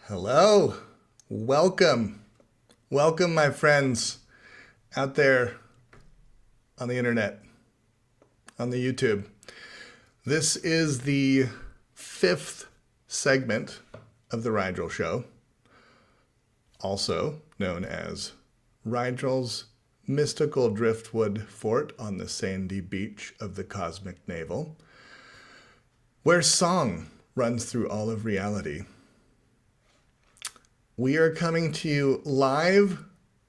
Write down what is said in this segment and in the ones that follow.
Hello, welcome, my friends out there on the internet, on the YouTube. This is the fifth segment of the Rigel Show, also known as Rigel's mystical driftwood fort on the sandy beach of the cosmic navel, where song runs through all of reality. We are coming to you live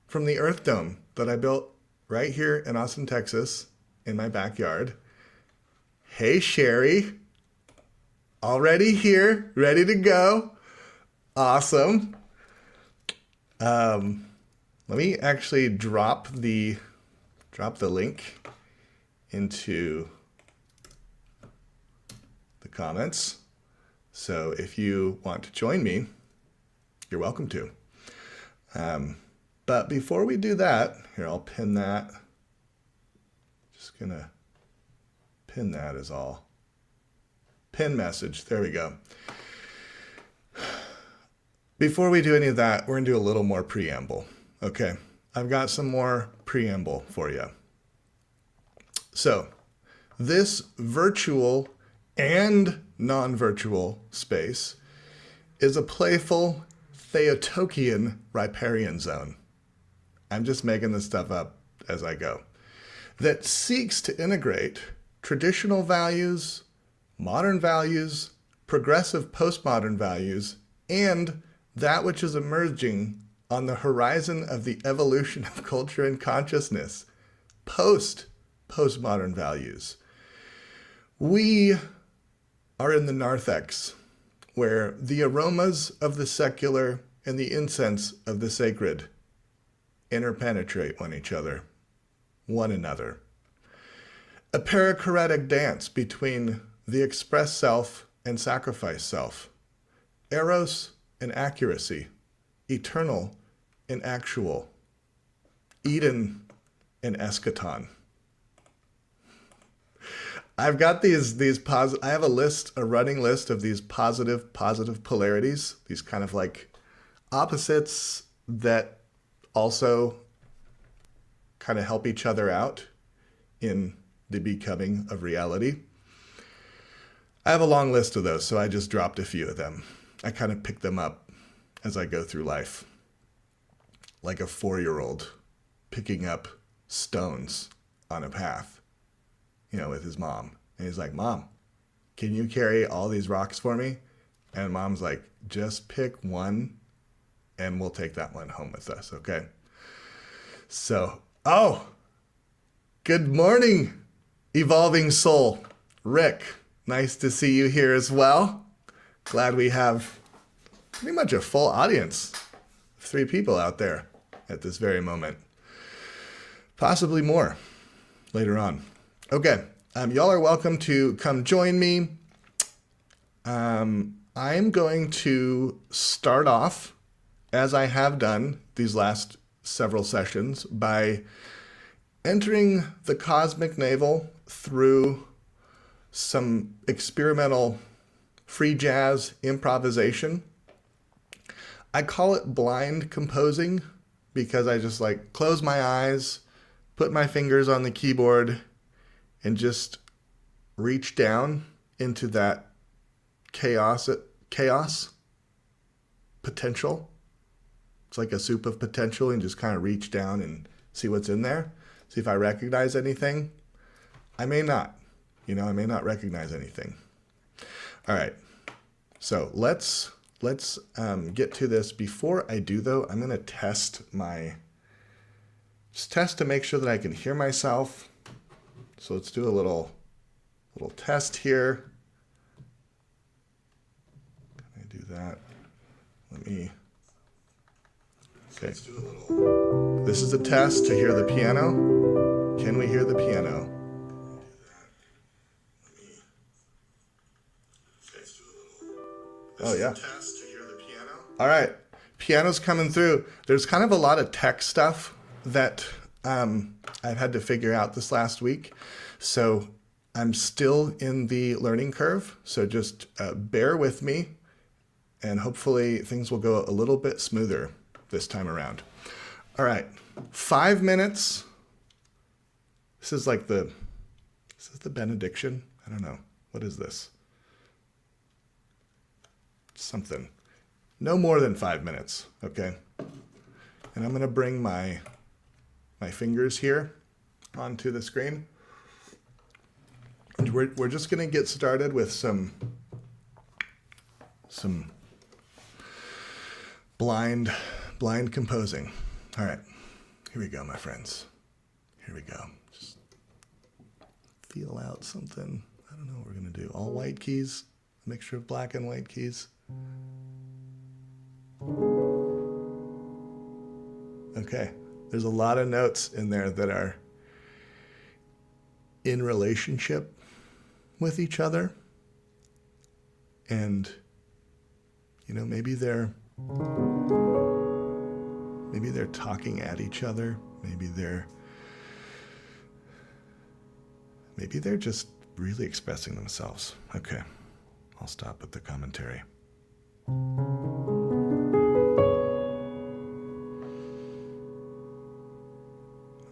from the Earth Dome that I built right here in Austin, Texas, in my backyard. Hey, Sherry. Already here, ready to go. Awesome. Let me actually drop the link into the comments. So if you want to join me, you're welcome to. But before we do that, here, I'll pin that. Just gonna pin that as all. Pin message, there we go. Before we do any of that, we're gonna do a little more preamble, okay? I've got some more preamble for you. So, this virtual and non-virtual space is a playful Theotokian riparian zone. I'm just making this stuff up as I go. That seeks to integrate traditional values, modern values, progressive postmodern values, and that which is emerging on the horizon of the evolution of culture and consciousness, postmodern values. We are in the narthex, where the aromas of the secular and the incense of the sacred interpenetrate one another. A perichoretic dance between the express self and sacrifice self, eros and accuracy, eternal and actual, Eden and eschaton. I've got I have a running list of these positive polarities, these kind of like opposites that also kind of help each other out in the becoming of reality. I have a long list of those, so I just dropped a few of them. I kind of pick them up as I go through life, like a 4-year-old picking up stones on a path, with his mom. And he's like, Mom, can you carry all these rocks for me? And Mom's like, just pick one and we'll take that one home with us, okay? So, good morning, evolving soul. Rick, nice to see you here as well. Glad we have pretty much a full audience of 3 people out there at this very moment. Possibly more later on. Okay, y'all are welcome to come join me. I'm going to start off, as I have done these last several sessions, by entering the cosmic navel through some experimental free jazz improvisation. I call it blind composing because I just close my eyes, put my fingers on the keyboard, and just reach down into that chaos potential. It's like a soup of potential, and just kind of reach down and see what's in there. See if I recognize anything. I may not. I may not recognize anything. All right. So let's get to this. Before I do, though, I'm going to test to make sure that I can hear myself. So let's do a little test here. Can I do that? Okay. This is a test to hear the piano. Can we hear the piano? Oh, yeah. All right. Piano's coming through. There's kind of a lot of tech stuff that I've had to figure out this last week. So I'm still in the learning curve. So just bear with me and hopefully things will go a little bit smoother this time around. All right, 5 minutes. This is the benediction. I don't know. What is this? Something. No more than 5 minutes, okay? And I'm going to bring my fingers here onto the screen. And we're just going to get started with some blind composing. All right, here we go, my friends. Here we go. Just feel out something. I don't know what we're going to do. All white keys, a mixture of black and white keys. Okay, there's a lot of notes in there that are in relationship with each other. And, maybe they're talking at each other. Maybe they're just really expressing themselves. Okay, I'll stop with the commentary. I'm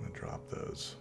gonna drop those.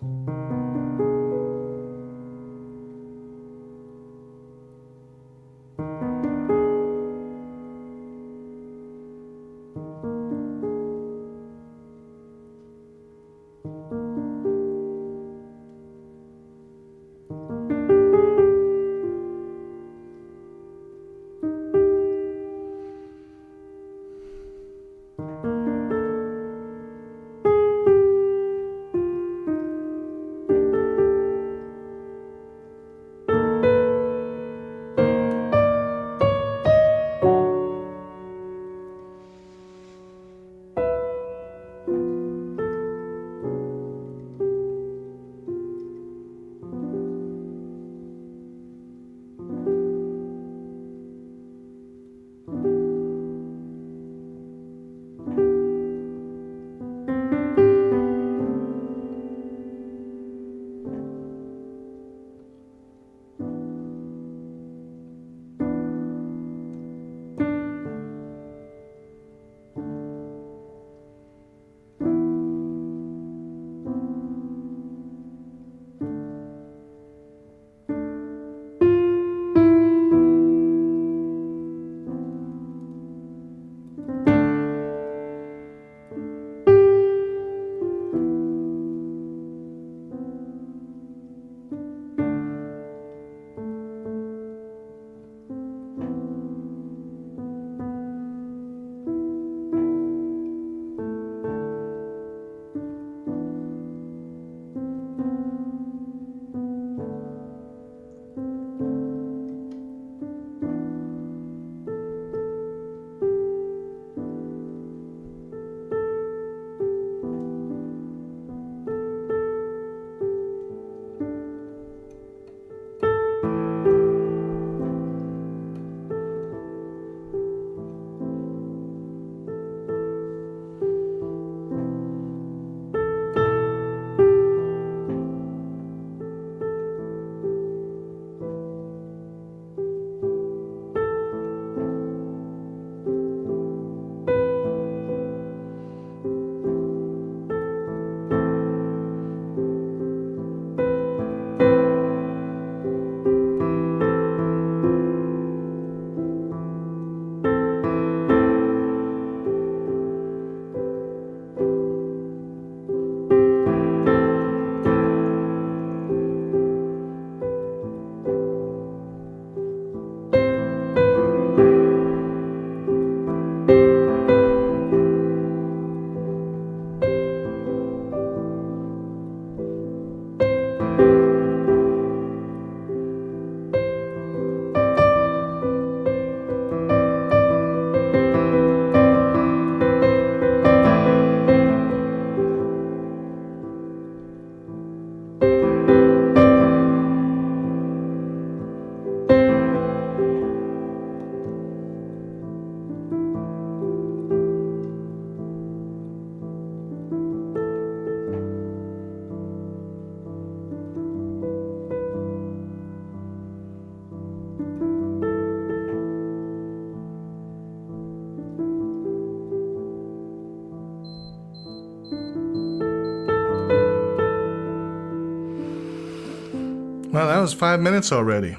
Well, that was 5 minutes already.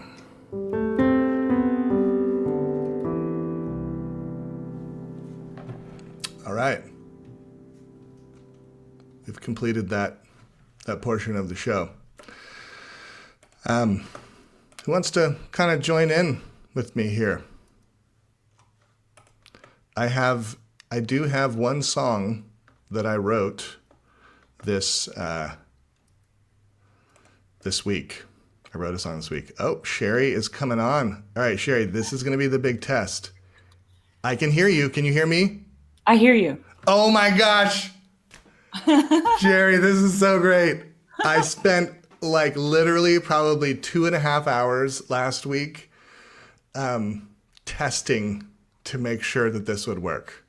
All right. We've completed that portion of the show. Who wants to kind of join in with me here? I do have one song that I wrote this week. I wrote a song this week. Oh, Sherry is coming on. All right, Sherry, this is going to be the big test. I can hear you. Can you hear me? I hear you. Oh my gosh. Jerry, this is so great. I spent like literally probably 2.5 hours last week testing to make sure that this would work.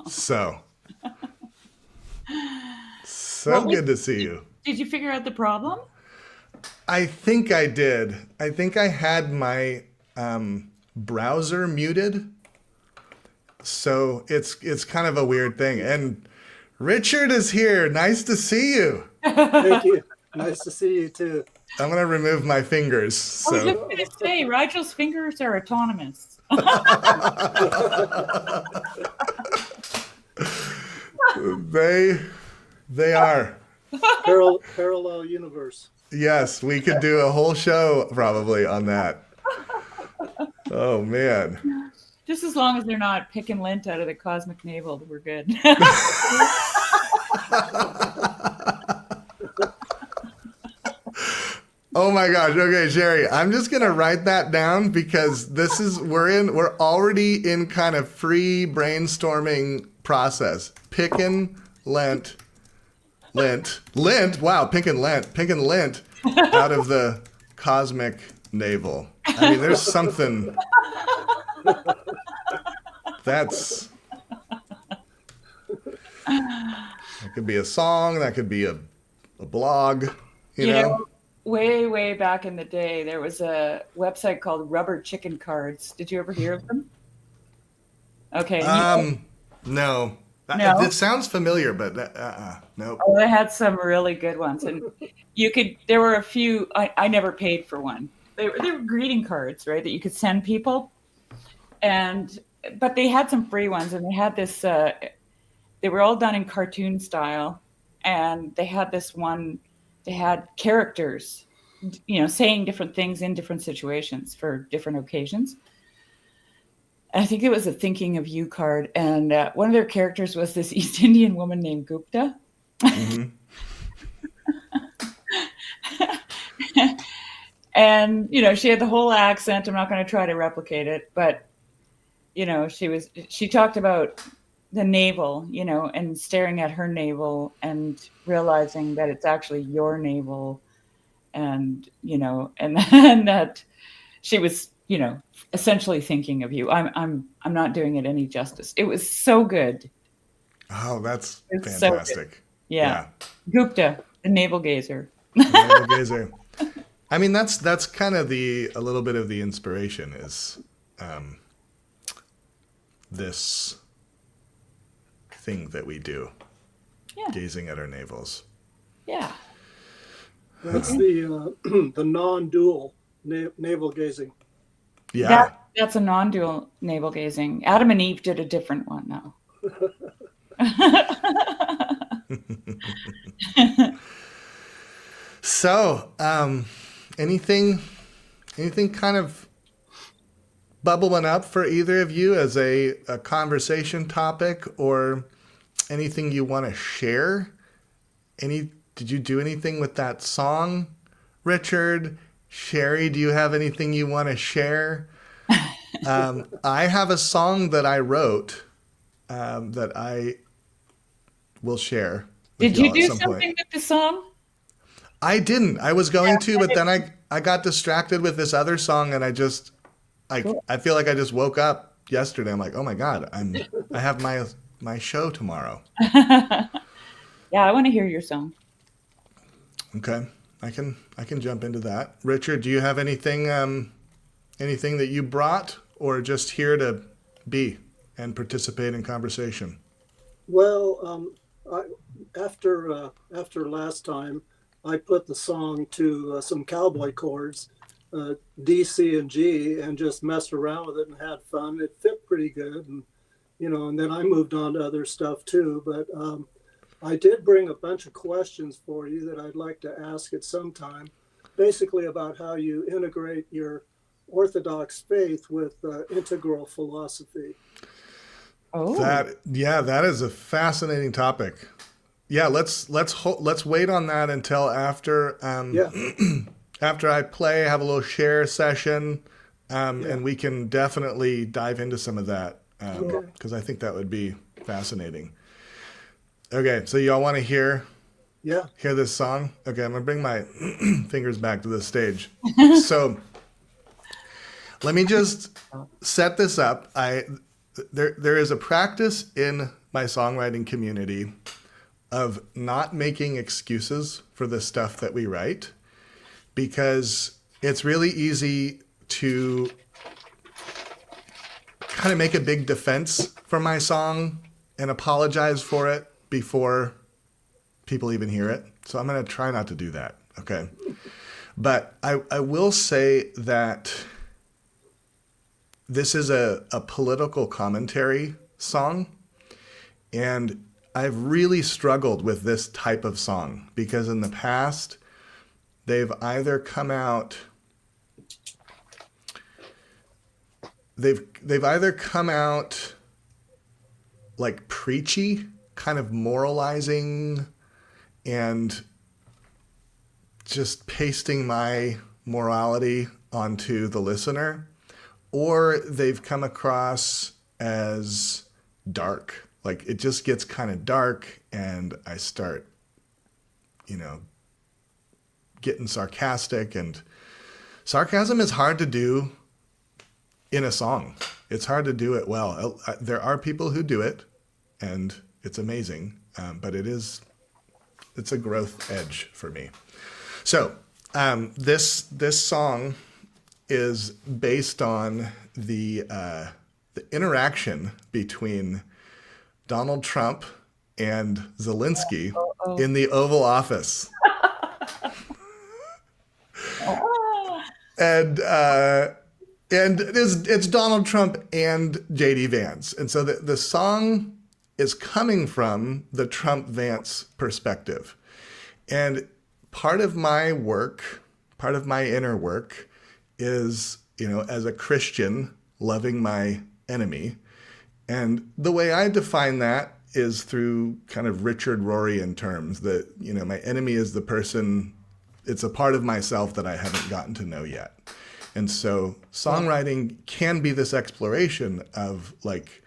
So good to see you. Did you figure out the problem? I think I did. I think I had my browser muted. So it's kind of a weird thing. And Richard is here. Nice to see you. Thank you. Nice to see you too. I'm going to remove my fingers. So. I was just going to say, Rigel's fingers are autonomous. They are. Parallel universe. Yes, we could do a whole show probably on that. Oh, man. Just as long as they're not picking lint out of the cosmic navel, we're good. Oh my gosh. Okay, Sherry, I'm just going to write that down because we're already in kind of free brainstorming process. Picking lint. Wow, picking lint out of the cosmic navel. I mean, there's something that could be a song, that could be a blog, you know? Way back in the day, there was a website called Rubber Chicken Cards. Did you ever hear of them? Okay. No. No? It sounds familiar, but nope. Oh, they had some really good ones, and there were a few. I never paid for one. They were greeting cards, right, that you could send people, but they had some free ones, and they had this. They were all done in cartoon style, and they had this one. They had characters, saying different things in different situations for different occasions. I think it was a thinking of you card. And one of their characters was this East Indian woman named Gupta. Mm-hmm. And, she had the whole accent. I'm not going to try to replicate it, but, she talked about the navel, and staring at her navel and realizing that it's actually your navel, and, and that she was, essentially thinking of you. I'm not doing it any justice. It was so good. Oh, that's fantastic. So yeah. Gupta, the navel gazer. The navel gazer. I mean, that's kind of a little bit of the inspiration is this thing that we do, gazing at our navels. Yeah. That's the non-dual navel gazing. Yeah. That's a non-dual navel gazing. Adam and Eve did a different one, though. So, anything kind of bubbling up for either of you as a conversation topic, or anything you want to share? Did you do anything with that song, Richard? Sherry, do you have anything you want to share? I have a song that I wrote that I will share. Did you do something with the song? I didn't. I was going to, but then I got distracted with this other song, and I feel like I just woke up yesterday. I'm like, oh my God, I have my show tomorrow. Yeah, I want to hear your song. Okay. I can jump into that. Richard, do you have anything that you brought, or just here to be and participate in conversation? Well, after last time, I put the song to some cowboy chords, D, C, and G, and just messed around with it and had fun. It fit pretty good, and and then I moved on to other stuff too. But I did bring a bunch of questions for you that I'd like to ask at some time, basically about how you integrate your Orthodox faith with integral philosophy. Oh, That is a fascinating topic. Yeah, let's wait on that until after after I play, have a little share session, and we can definitely dive into some of that because I think that would be fascinating. Okay, so y'all want to hear this song? Okay, I'm gonna bring my fingers back to the stage. So let me just set this up. There is a practice in my songwriting community of not making excuses for the stuff that we write, because it's really easy to kind of make a big defense for my song and apologize for it before people even hear it. So I'm going to try not to do that. Okay. But I will say that this is a political commentary song, and I've really struggled with this type of song because in the past they've either come out like preachy, kind of moralizing and just pasting my morality onto the listener, or they've come across as dark. Like it just gets kind of dark and I start, getting sarcastic, and sarcasm is hard to do in a song. It's hard to do it well. There are people who do it and it's amazing, but it's a growth edge for me. So this song is based on the interaction between Donald Trump and Zelensky in the Oval Office. And it's Donald Trump and JD Vance. And so the song is coming from the Trump Vance perspective. And part of my work, part of my inner work is, as a Christian, loving my enemy. And the way I define that is through kind of Richard Roryan terms that, my enemy is the person, it's a part of myself that I haven't gotten to know yet. And so songwriting can be this exploration of like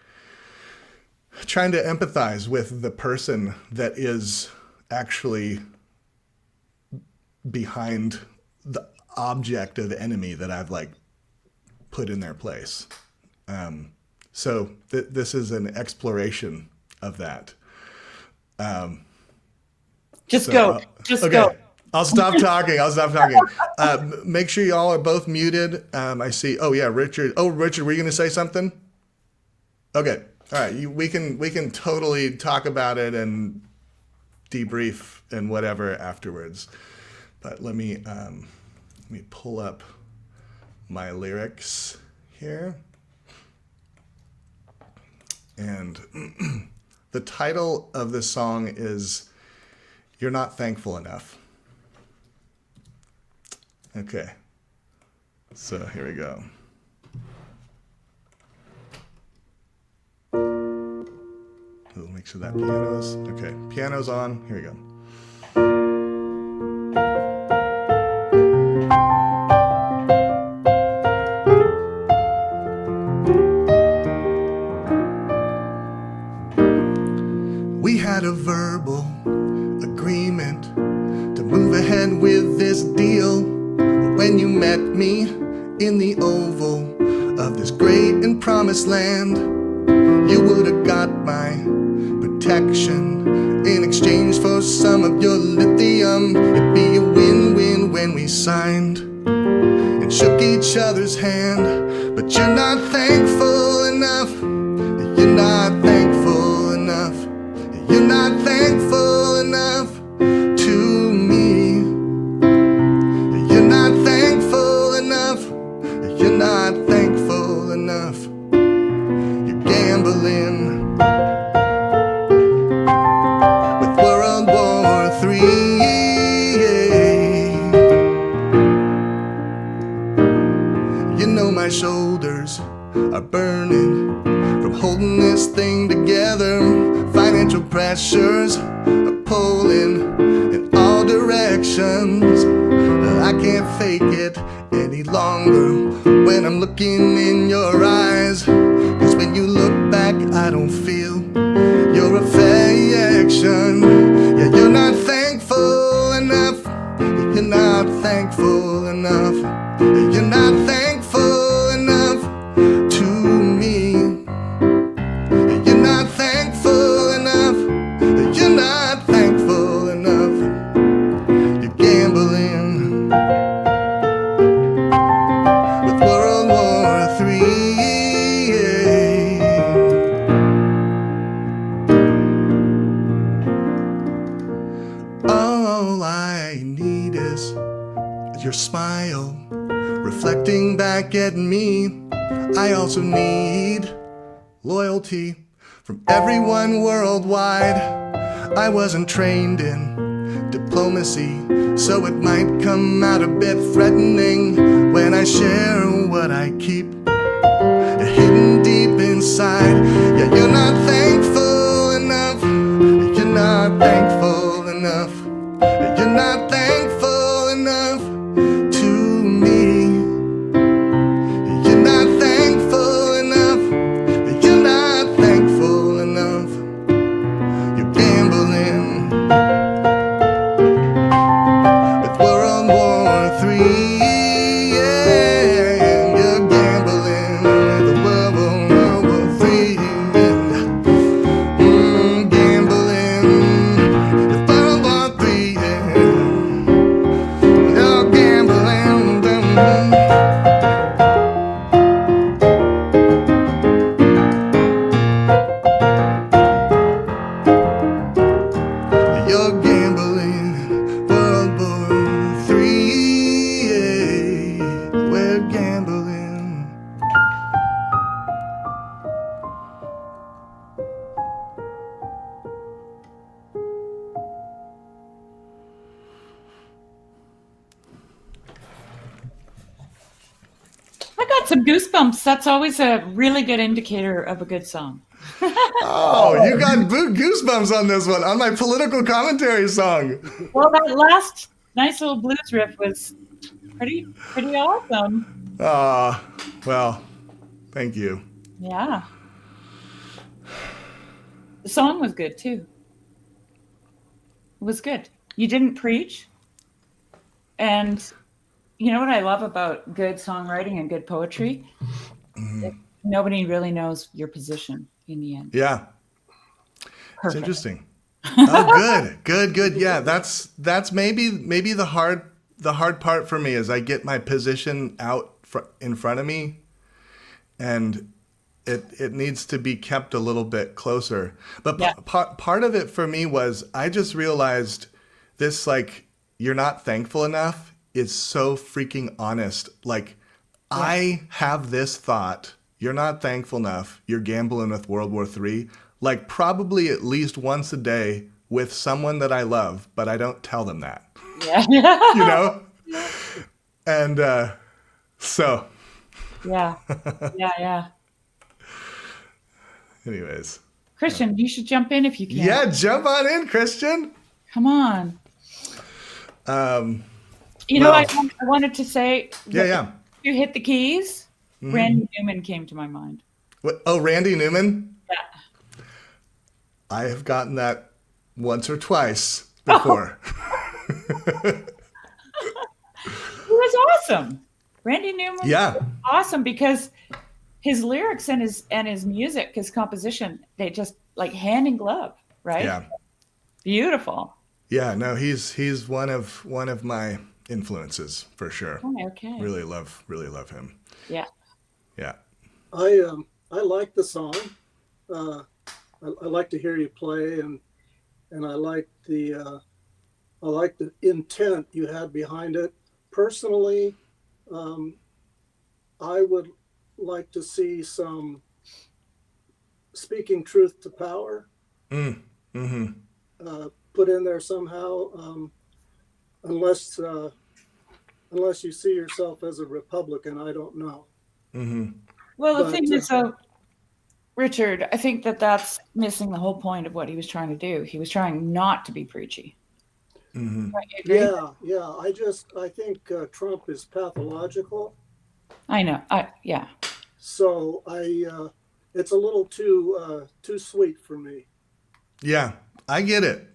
trying to empathize with the person that is actually behind the object of enemy that I've like put in their place. So this is an exploration of that. Go. I'll stop talking. Make sure y'all are both muted. I see. Oh yeah, Richard. Oh, Richard, were you going to say something? Okay. All right. We can totally talk about it and debrief and whatever afterwards. But let me pull up my lyrics here. And the title of this song is "You're Not Thankful Enough." Okay, so here we go. We'll make sure that piano's, okay, piano's on, here we go. We had a verbal agreement to move ahead with this deal. When you met me in the oval of this great and promised land, you would have got my protection in exchange for some of your lithium. It'd be a win-win when we signed and shook each other's hand. But you're not thankful enough. You're not thankful enough. You're not thankful enough to me. not thankful enough. You're gambling with World War III. You know my shoulders are burning from holding this thing together. Financial pressures are pulling in all directions. I can't fake it any longer when I'm looking in your eyes. 'Cause when you look back, I don't feel your affection. Yeah, you're not thankful enough. You're not thankful enough. You're not thankful enough to me. You're not thankful enough. You're not thankful enough. You're gambling with World War III. All I need is your smile reflecting back at me. I also need loyalty from everyone worldwide. I wasn't trained in diplomacy, so it might come out a bit threatening when I share what I keep hidden deep inside. Yeah, you're not thankful enough. You're not thankful enough. You're not thankful enough to me. You're not thankful enough. You're not thankful enough. You're gambling with World War III. Yeah, you're gambling with World War III. Gambling with World War III. You're gambling. You're gambling, World War III. We're gambling. I got some goosebumps. That's always a really good indicator of a good song. Oh, you got goosebumps on this one, on my political commentary song. Well, that last nice little blues riff was pretty awesome. Well, thank you. Yeah. The song was good too. It was good. You didn't preach. And you know what I love about good songwriting and good poetry? Nobody really knows your position in the end. Yeah, it's Perfect. interesting. Oh, good. Yeah, that's maybe the hard part for me is I get my position out in front of me, and it needs to be kept a little bit closer. But Yeah. part of it for me was I just realized this, like, you're not thankful enough is so freaking honest. Like, I have this thought, you're not thankful enough, you're gambling with World War III, like probably at least once a day with someone that I love, but I don't tell them that, Yeah. you know? And so, Yeah. Yeah. anyways. Christian, you should jump in if you can. Yeah, jump on in, Christian. Come on. You know, I wanted to say, Yeah. you hit the keys. Randy Newman came to my mind. What, oh, Randy Newman? Yeah. I have gotten that once or twice before. It was awesome. Randy Newman Yeah. was awesome because his lyrics and his music, his composition, they just like hand in glove, right? Yeah. Beautiful. Yeah, no, he's one of my influences for sure. Oh, okay. Really love him. Yeah. Yeah. I like the song. I like to hear you play, and I like the intent you had behind it. Personally, I would like to see some speaking truth to power put in there somehow, unless unless you see yourself as a Republican. I don't know. Well, the But thing is, Richard, I think that that's missing the whole point of what he was trying to do. He was trying not to be preachy. Right, you agree? yeah. I think Trump is pathological. I know. Yeah. So it's a little too sweet for me. Yeah, I get it.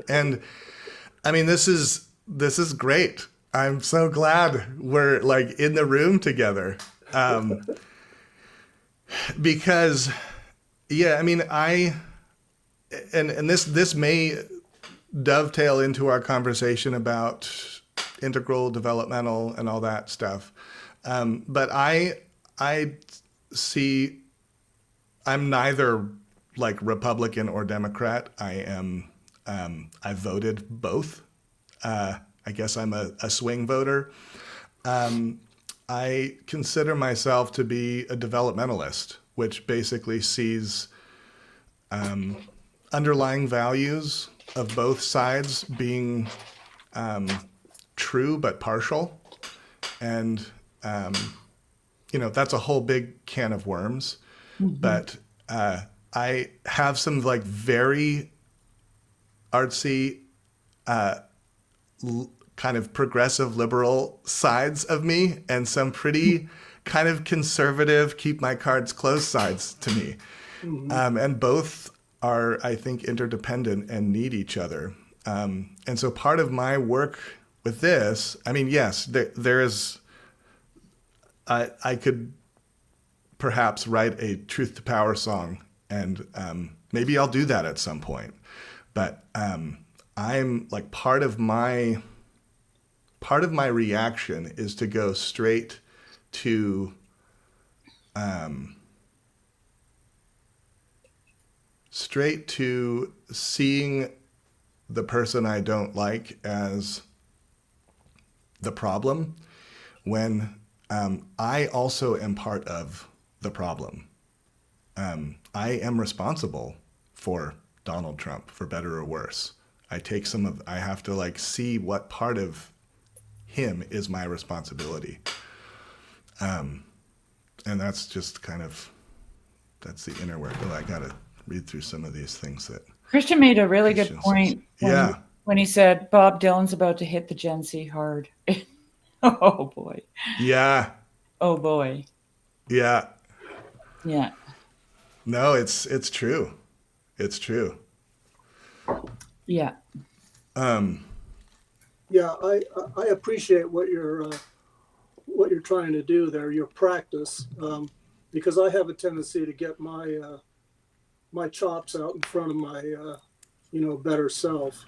And I mean, this is great. I'm so glad we're like in the room together. Because yeah, I mean, and this may dovetail into our conversation about integral, developmental, and all that stuff. But I see, I'm neither like Republican or Democrat. I voted both. I guess I'm a swing voter. I consider myself to be a developmentalist, which basically sees underlying values of both sides being true but partial. And, that's a whole big can of worms. But I have some like very artsy, kind of progressive liberal sides of me, and some pretty kind of conservative, keep my cards close sides to me. And both are, I think, interdependent and need each other. And so part of my work with this, I mean, yes, there is, I could perhaps write a truth to power song, and maybe I'll do that at some point. But I'm like, part of my reaction is to go straight to seeing the person I don't like as the problem, when I also am part of the problem. I am responsible for Donald Trump, for better or worse. I have to like see what part of him is my responsibility. And that's just that's the inner work. Well, I got to read through some of these things that Christian made a really good point Yeah. when he said Bob Dylan's about to hit the Gen Z hard. Oh boy. Yeah. Oh boy. Yeah. Yeah. No, it's true. It's true. Yeah. Yeah, I appreciate what you're trying to do there, your practice, because I have a tendency to get my my chops out in front of my better self.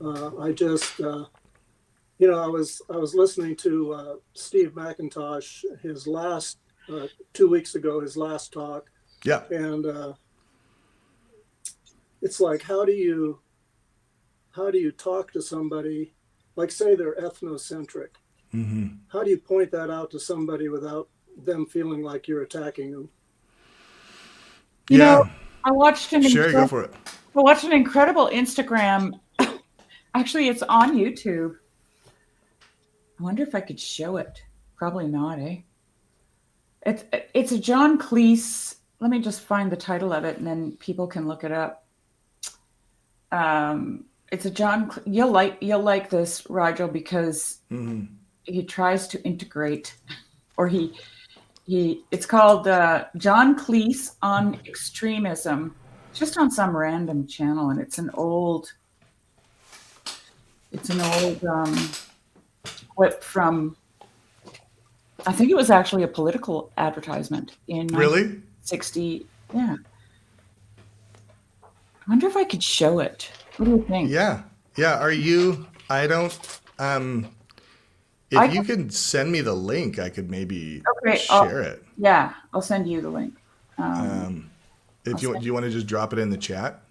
I just I was listening to Steve McIntosh, his last 2 weeks ago, his last talk. Yeah. And it's like, how do you talk to somebody, like say they're ethnocentric? How do you point that out to somebody without them feeling like you're attacking them? You know, I watched an go for it. I watched an incredible Instagram. Actually, it's on YouTube. I wonder if I could show it. Probably not, eh? It's a John Cleese. Let me just find the title of it, and then people can look it up. It's a John. You'll like this, Rigel, because he tries to integrate, or he. It's called John Cleese on Extremism. It's just on some random channel, and it's an old clip from. I think it was actually a political advertisement in Really? 60. Yeah. I wonder if I could show it. What do you think? Yeah. Are you? I don't. If you can send me the link, I could maybe share it. Yeah, I'll send you the link. Do you want to just drop it in the chat?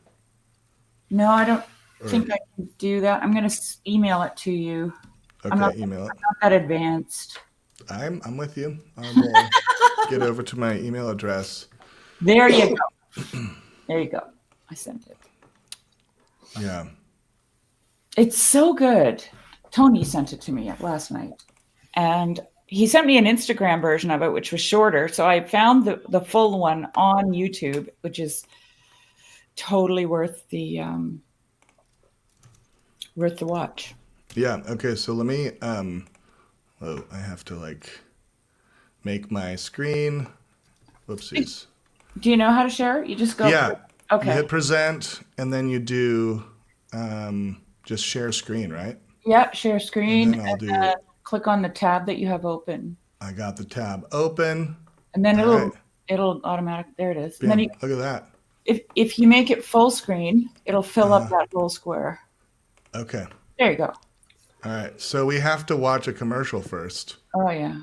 No, I don't think I can do that. I'm going to email it to you. Okay, email it. I'm not that advanced. I'm with you. I will get over to my email address. There you go. There you go. I sent it. Yeah. It's so good. Tony sent it to me last night. And he sent me an Instagram version of it, which was shorter. So I found the full one on YouTube, which is totally worth the watch. Yeah. Okay. So let me. Oh, I have to like make my screen. Whoopsies. Do you know how to share? You just go. Yeah. Okay. You hit present, and then you do just share screen, right? Yeah. Share screen. And then I'll do. Click on the tab that you have open. I got the tab open. And then All right. it'll automatic. There it is. Bam. And then Look at that. if you make it full screen, it'll fill up that whole square. Okay. There you go. All right. So we have to watch a commercial first, Oh yeah.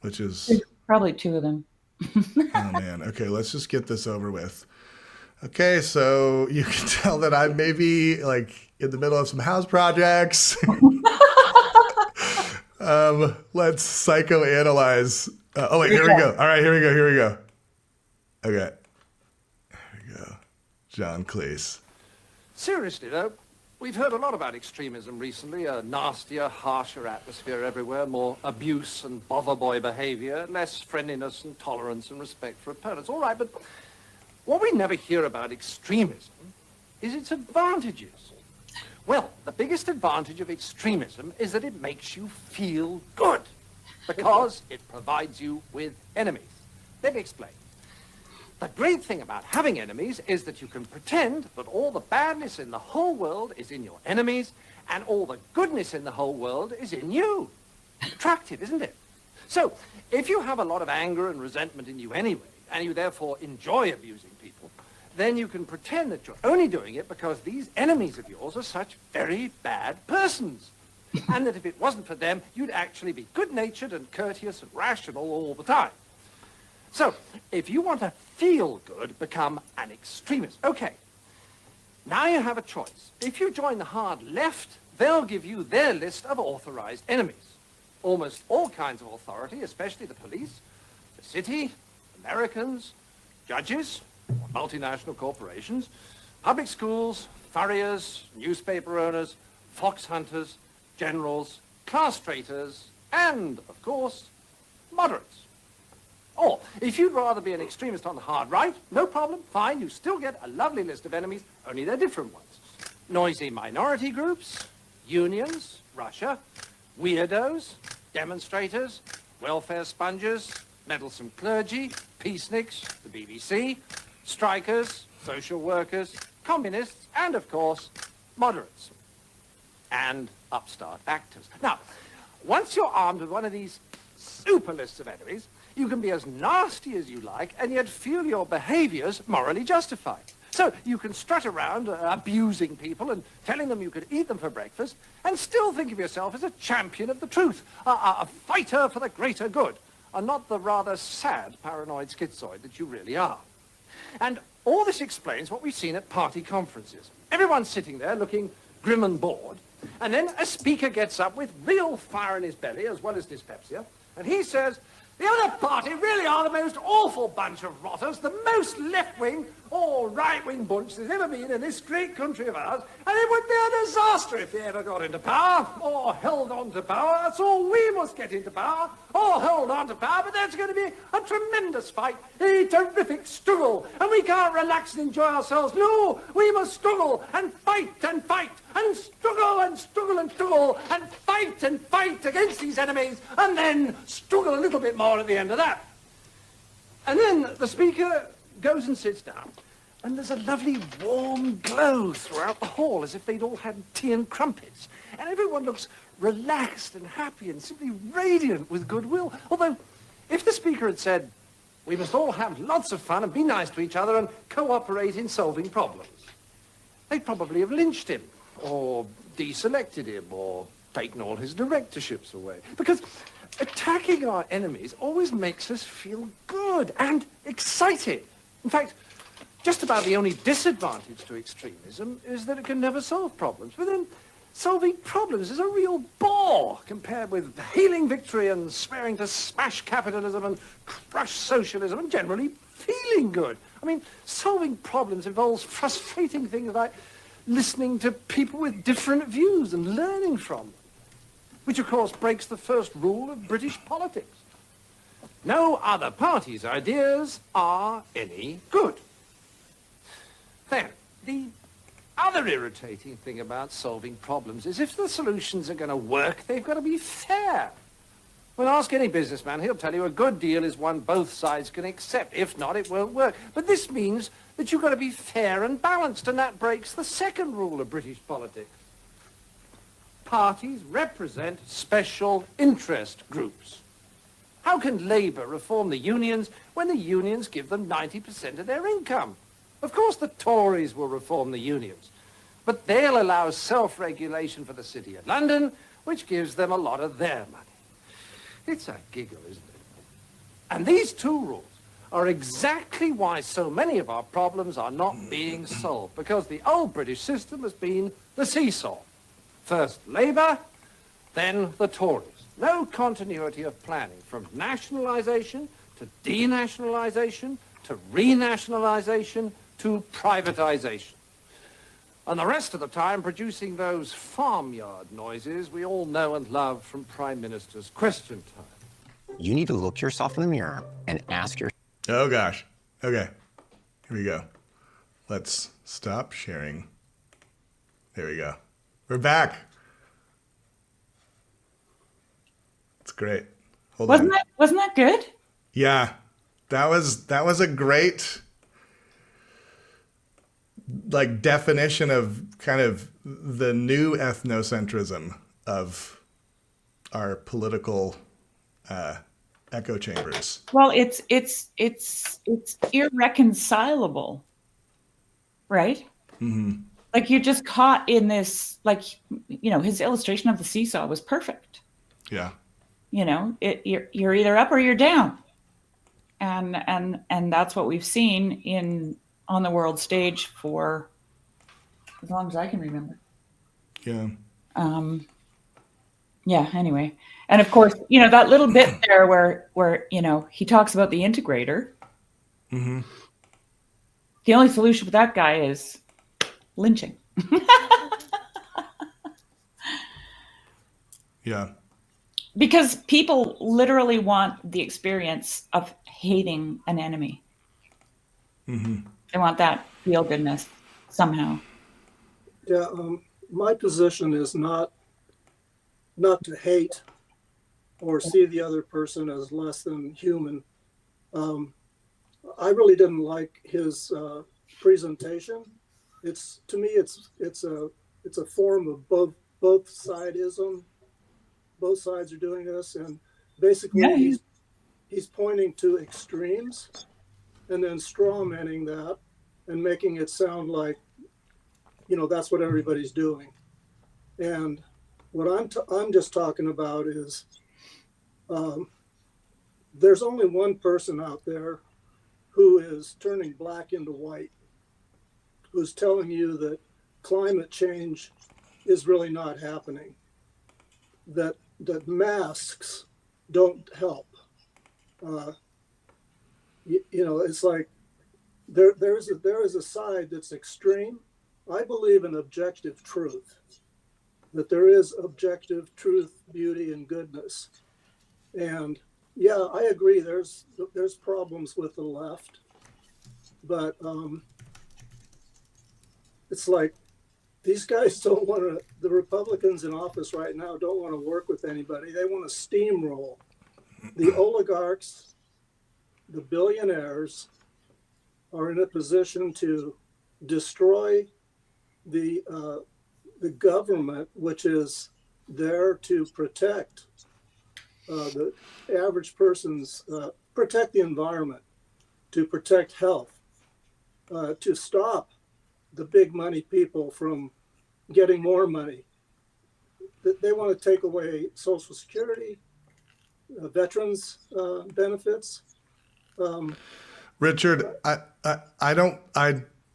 which is, There's probably two of them. oh man. Okay. Let's just get this over with. Okay. So you can tell that I'm maybe like in the middle of some house projects. Let's psychoanalyze. Oh wait, here we go. All right, here we go. Okay. Here we go. John Cleese. Seriously, though, we've heard a lot about extremism recently. A nastier, harsher atmosphere everywhere, more abuse and bother boy behavior, less friendliness and tolerance and respect for opponents. All right, but what we never hear about extremism is its advantages. Well, the biggest advantage of extremism is that it makes you feel good because it provides you with enemies. Let me explain. The great thing about having enemies is that you can pretend that all the badness in the whole world is in your enemies and all the goodness in the whole world is in you. Attractive, isn't it? So, if you have a lot of anger and resentment in you anyway, and you therefore enjoy abusing people, then you can pretend that you're only doing it because these enemies of yours are such very bad persons. And that if it wasn't for them, you'd actually be good-natured and courteous and rational all the time. So, if you want to feel good, become an extremist. Okay, now you have a choice. If you join the hard left, they'll give you their list of authorized enemies. Almost all kinds of authority, especially the police, the city, Americans, judges, multinational corporations, public schools, furriers, newspaper owners, fox hunters, generals, class traitors, and, of course, moderates. Or, if you'd rather be an extremist on the hard right, no problem, fine, you still get a lovely list of enemies, only they're different ones. Noisy minority groups, unions, Russia, weirdos, demonstrators, welfare sponges, meddlesome clergy, peaceniks, the BBC, strikers, social workers, communists, and, of course, moderates. And upstart actors. Now, once you're armed with one of these super lists of enemies, you can be as nasty as you like and yet feel your behaviors morally justified. So you can strut around abusing people and telling them you could eat them for breakfast and still think of yourself as a champion of the truth, a fighter for the greater good, and not the rather sad paranoid schizoid that you really are. And all this explains what we've seen at party conferences. Everyone's sitting there looking grim and bored, and then a speaker gets up with real fire in his belly, as well as dyspepsia, and he says, the other party really are the most awful bunch of rotters, the most left-wing or right-wing bunch there's ever been in this great country of ours, and it would be a disaster if they ever got into power, or held on to power. That's all, we must get into power, or hold on to power, but there's going to be a tremendous fight, a terrific struggle, and we can't relax and enjoy ourselves. No, we must struggle and fight and fight, and struggle and struggle and struggle, and fight against these enemies, and then struggle a little bit more at the end of that. And then the speaker goes and sits down, and there's a lovely warm glow throughout the hall, as if they'd all had tea and crumpets. And everyone looks relaxed and happy and simply radiant with goodwill. Although, if the speaker had said, we must all have lots of fun and be nice to each other and cooperate in solving problems, they'd probably have lynched him, or deselected him, or taken all his directorships away. Because attacking our enemies always makes us feel good and excited. In fact, just about the only disadvantage to extremism is that it can never solve problems. But then, Solving problems is a real bore compared with hailing victory and swearing to smash capitalism and crush socialism and generally feeling good. I mean, solving problems involves frustrating things like listening to people with different views and learning from them, which of course breaks the first rule of British politics. No other party's ideas are any good. Then, the other irritating thing about solving problems is if the solutions are going to work, they've got to be fair. Well, ask any businessman, he'll tell you a good deal is one both sides can accept. If not, it won't work. But this means that you've got to be fair and balanced, and that breaks the second rule of British politics. Parties represent special interest groups. How can Labour reform the unions when the unions give them 90% of their income? Of course the Tories will reform the unions, but they'll allow self-regulation for the City of London, which gives them a lot of their money. It's a giggle, isn't it? And these two rules are exactly why so many of our problems are not being solved, because the old British system has been the seesaw. First Labour, then the Tories. No continuity of planning, from nationalisation to denationalisation to renationalisation to privatisation. And the rest of the time producing those farmyard noises we all know and love from Prime Minister's Question Time. You need to look yourself in the mirror and ask yourself. Oh gosh. Okay. Here we go. Let's stop sharing. There we go. We're back. It's great. Hold on. Wasn't that good? Yeah. That was a great like definition of kind of the new ethnocentrism of our political echo chambers. Well, it's irreconcilable, right? Mm-hmm. Like you're just caught in this, like, you know, his illustration of the seesaw was perfect. Yeah. You know, you're either up or you're down, and that's what we've seen on the world stage for as long as I can remember. Yeah. Yeah. Anyway, and of course, you know, that little bit there where you know he talks about the integrator. Mm-hmm. The only solution for that guy is lynching. Yeah. Because people literally want the experience of hating an enemy. Mm-hmm. They want that feel goodness somehow. Yeah, my position is not to hate or see the other person as less than human. I really didn't like his presentation. To me, it's a form of both sidism. Both sides are doing this, and basically Yeah. he's pointing to extremes and then strawmanning that and making it sound like, you know, that's what everybody's doing. And what I'm just talking about is there's only one person out there who is turning black into white, who's telling you that climate change is really not happening, that masks don't help. You know, it's like there is a side that's extreme. I believe in objective truth, that there is objective truth, beauty, and goodness. And yeah, I agree. There's problems with the left, but it's like these guys don't want to. The Republicans in office right now don't want to work with anybody. They want to steamroll. The oligarchs, the billionaires, are in a position to destroy the government, which is there to protect the average person's, protect the environment, to protect health, to stop the big money people from getting more money. They want to take away Social Security, veterans benefits. Richard,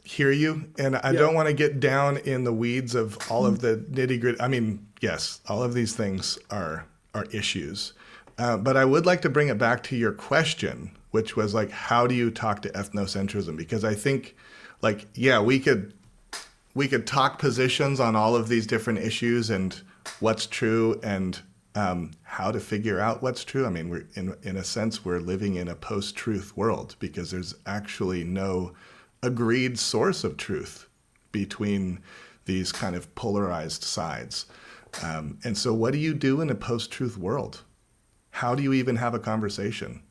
hear you, and I don't want to get down in the weeds of all of the nitty gritty. I mean, yes, all of these things are issues, but I would like to bring it back to your question, which was like, how do you talk to ethnocentrism? Because I think, like, yeah, we could talk positions on all of these different issues and what's true and how to figure out what's true. I mean, we're in a sense, we're living in a post-truth world because there's actually no agreed source of truth between these kind of polarized sides. And so what do you do in a post-truth world? How do you even have a conversation?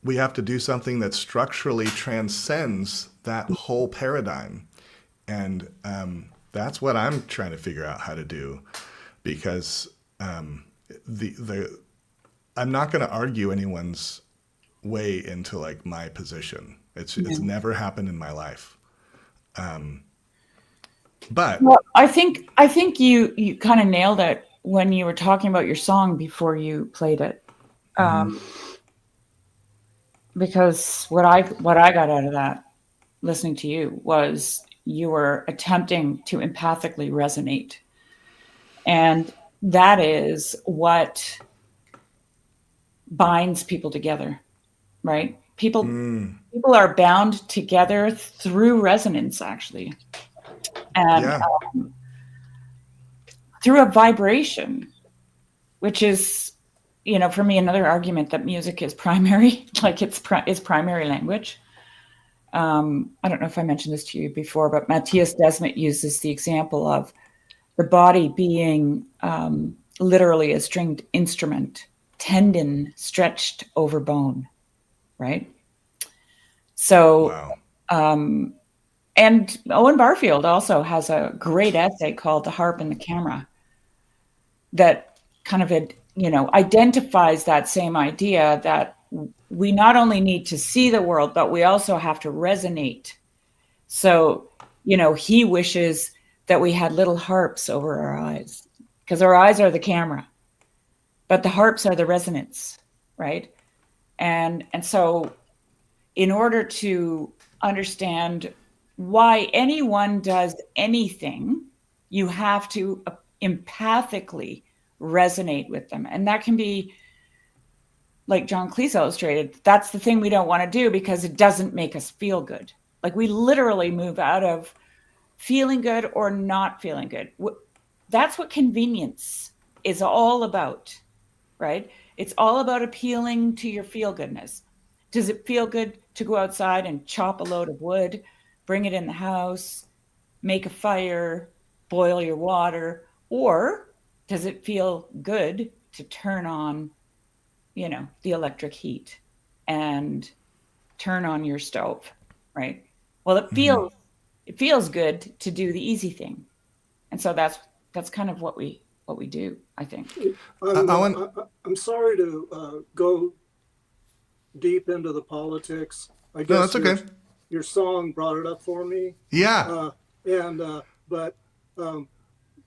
We have to do something that structurally transcends that whole paradigm. And that's what I'm trying to figure out how to do, because I'm not going to argue anyone's way into like my position. It's never happened in my life. But well, I think you kind of nailed it when you were talking about your song before you played it. Because what I got out of that, listening to you, was you were attempting to empathically resonate. And that is what binds people together, right? People are bound together through resonance, actually. And through a vibration, which is, for me, another argument that music is primary, like it's primary language. I don't know if I mentioned this to you before, but Matthias Desmet uses the example of the body being literally a stringed instrument, tendon stretched over bone, right? So, and Owen Barfield also has a great essay called "The Harp and the Camera" that kind of, identifies that same idea that we not only need to see the world, but we also have to resonate. So, he wishes that we had little harps over our eyes, because our eyes are the camera, but the harps are the resonance, right? And so in order to understand why anyone does anything, you have to empathically resonate with them. And that can be, like John Cleese illustrated, that's the thing we don't want to do because it doesn't make us feel good. Like we literally move out of feeling good or not feeling good. That's what convenience is all about, right? It's all about appealing to your feel goodness. Does it feel good to go outside and chop a load of wood, bring it in the house, make a fire, boil your water? Or does it feel good to turn on, the electric heat and turn on your stove, right? Well, it feels good to do the easy thing. And so that's kind of what we do, I think. I'm sorry to go deep into the politics. I guess no, that's okay. Your song brought it up for me. Yeah. But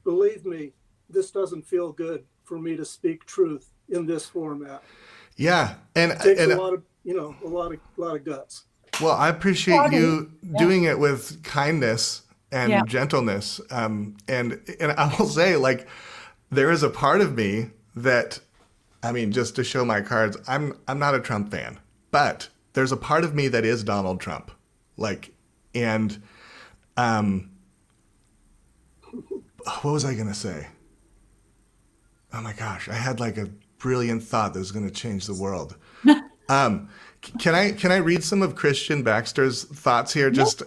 believe me, this doesn't feel good for me to speak truth in this format. Yeah, and it takes a lot of guts. Well, I appreciate you doing it with kindness and gentleness. And I will say, like, there is a part of me that, just to show my cards, I'm not a Trump fan, but there's a part of me that is Donald Trump. Like, and what was I going to say? Oh my gosh, I had like a brilliant thought that was going to change the world. Can I read some of Christian Baxter's thoughts here? Just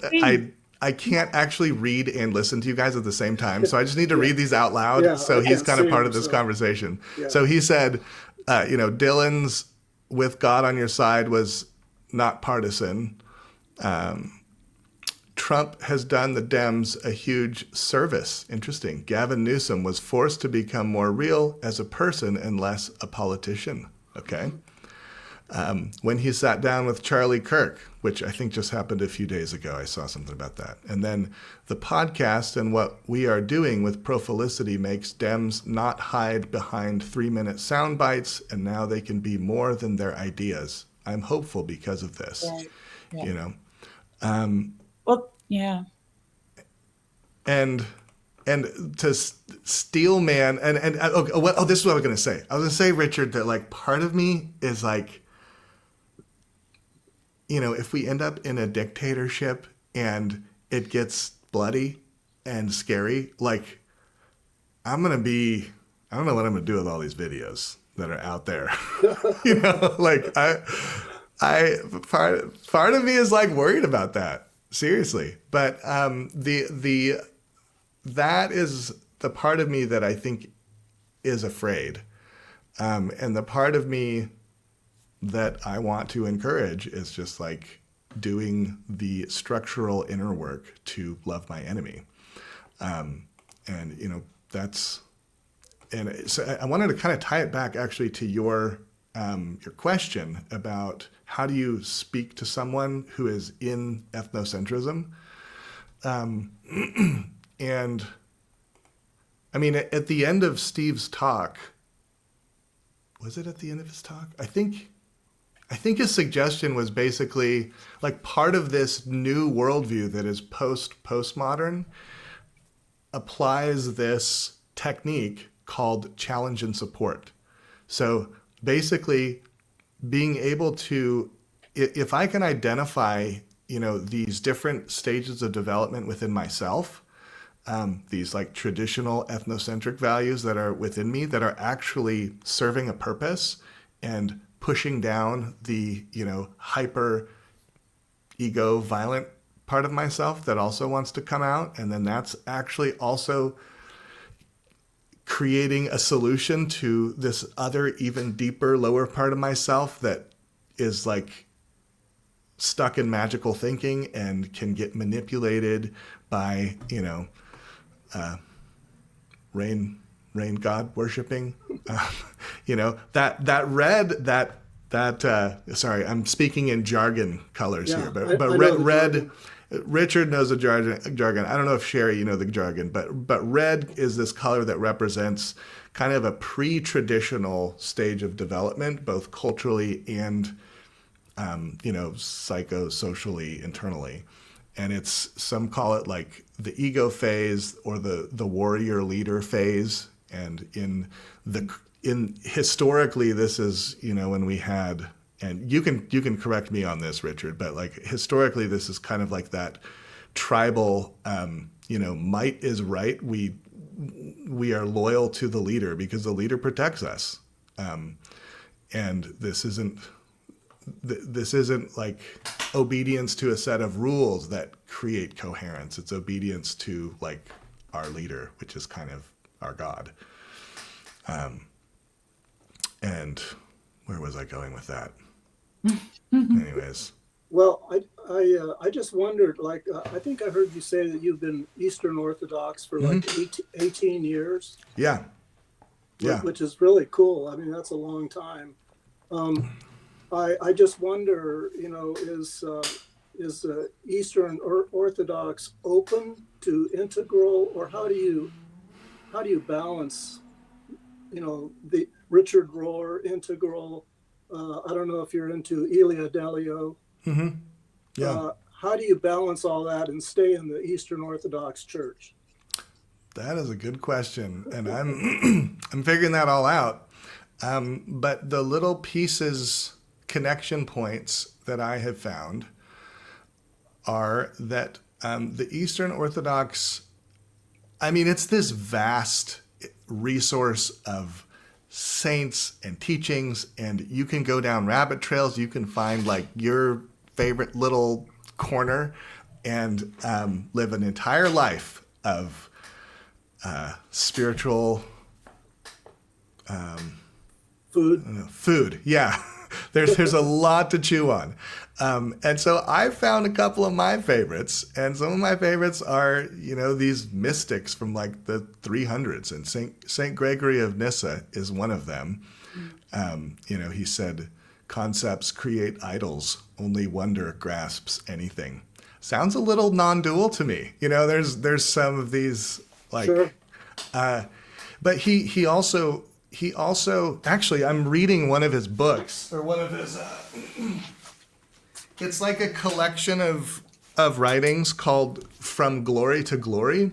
I can't actually read and listen to you guys at the same time, so I just need to read these out loud. So he's kind of part of this conversation. Yeah. So he said, Dylan's "With God on Your Side" was not partisan. Trump has done the Dems a huge service. Interesting. Gavin Newsom was forced to become more real as a person and less a politician. Okay. When he sat down with Charlie Kirk, which I think just happened a few days ago, I saw something about that. And then the podcast and what we are doing with Profilicity makes Dems not hide behind 3-minute sound bites, and now they can be more than their ideas. I'm hopeful because of this. Right. Yeah. Well, Yeah. And to steal man and okay, this is what I was going to say. I was going to say, Richard, that like part of me is like, you know, if we end up in a dictatorship and it gets bloody and scary, like I don't know what I'm going to do with all these videos that are out there. You know, like part of me is like worried about that, seriously. But that is the part of me that I think is afraid. And the part of me that I want to encourage is just like doing the structural inner work to love my enemy. And, you know, and so I wanted to kind of tie it back actually to your question about how do you speak to someone who is in ethnocentrism. And I mean, at the end of Steve's talk, was it at the end of his talk? I think his suggestion was basically like part of this new worldview that is postmodern applies this technique called challenge and support. So basically being able to, if I can identify, you know, these different stages of development within myself, these like traditional ethnocentric values that are within me that are actually serving a purpose and pushing down the, you know, hyper ego violent part of myself that also wants to come out. And then that's actually also creating a solution to this other even deeper lower part of myself that is like stuck in magical thinking and can get manipulated by, you know, rain god worshiping, you know, sorry, I'm speaking in jargon colors here, but red, Richard knows the jargon. I don't know if Sherry, you know the jargon, but red is this color that represents kind of a pre-traditional stage of development, both culturally and, you know, psychosocially, internally. And it's, some call it like the ego phase or the warrior leader phase. And in historically, this is, you know, when we had, and you can correct me on this, Richard, but like historically, this is kind of like that tribal, you know, might is right. We are loyal to the leader because the leader protects us. And this isn't like obedience to a set of rules that create coherence. It's obedience to like our leader, which is kind of our God. And where was I going with that? Anyways. Well, I just wondered, like, I think I heard you say that you've been Eastern Orthodox for like 18 years. Yeah. Yeah. Which is really cool. I mean, that's a long time. I just wonder, you know, is Eastern Orthodox open to integral, or how do you balance, you know, the Richard Rohr integral? I don't know if you're into Elia Delio. Mm-hmm. Yeah. How do you balance all that and stay in the Eastern Orthodox Church? That is a good question, and I'm figuring that all out. But the little pieces, connection points that I have found are that the Eastern Orthodox, I mean, it's this vast resource of saints and teachings, and you can go down rabbit trails. You can find like your favorite little corner and live an entire life of spiritual food. Yeah. There's a lot to chew on. And so I found a couple of my favorites, and some of my favorites are, you know, these mystics from like the 300s, and Saint Gregory of Nyssa is one of them. You know, he said, concepts create idols, only wonder grasps anything. Sounds a little non-dual to me. You know, there's some of these like, sure. But he also, actually, I'm reading one of his books, or one of his, it's like a collection of of writings called From Glory to Glory.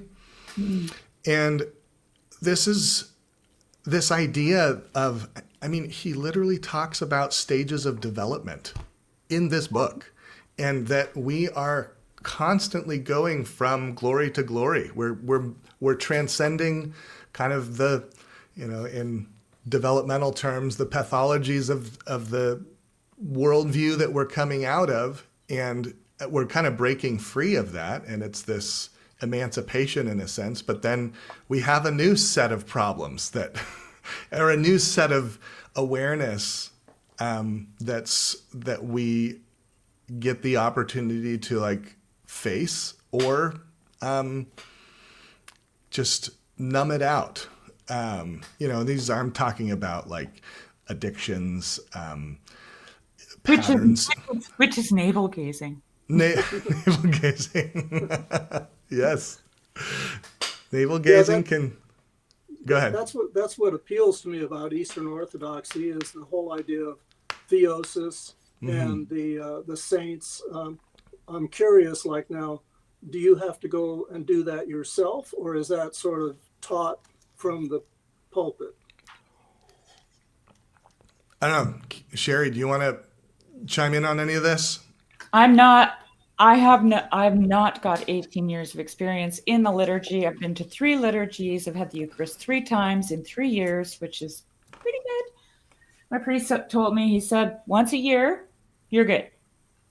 And this is this idea of, I mean, he literally talks about stages of development in this book, and that we are constantly going from glory to glory. We're transcending kind of the, in developmental terms, the pathologies of the worldview that we're coming out of, and we're kind of breaking free of that, and it's this emancipation in a sense. But then we have a new set of problems that, or a new set of awareness that we get the opportunity to like face or just numb it out. These I'm talking about like addictions, patterns, which is navel gazing. Navel gazing. Yes, navel gazing can. Go ahead. That's what appeals to me about Eastern Orthodoxy is the whole idea of theosis and the saints. I'm curious, like now, do you have to go and do that yourself, or is that sort of taught from the pulpit? I don't know. Sherry, do you want to chime in on any of this? I have not got 18 years of experience in the liturgy. I've been to 3 liturgies. I've had the Eucharist 3 times in 3 years, which is pretty good. My priest told me, he said, once a year, you're good.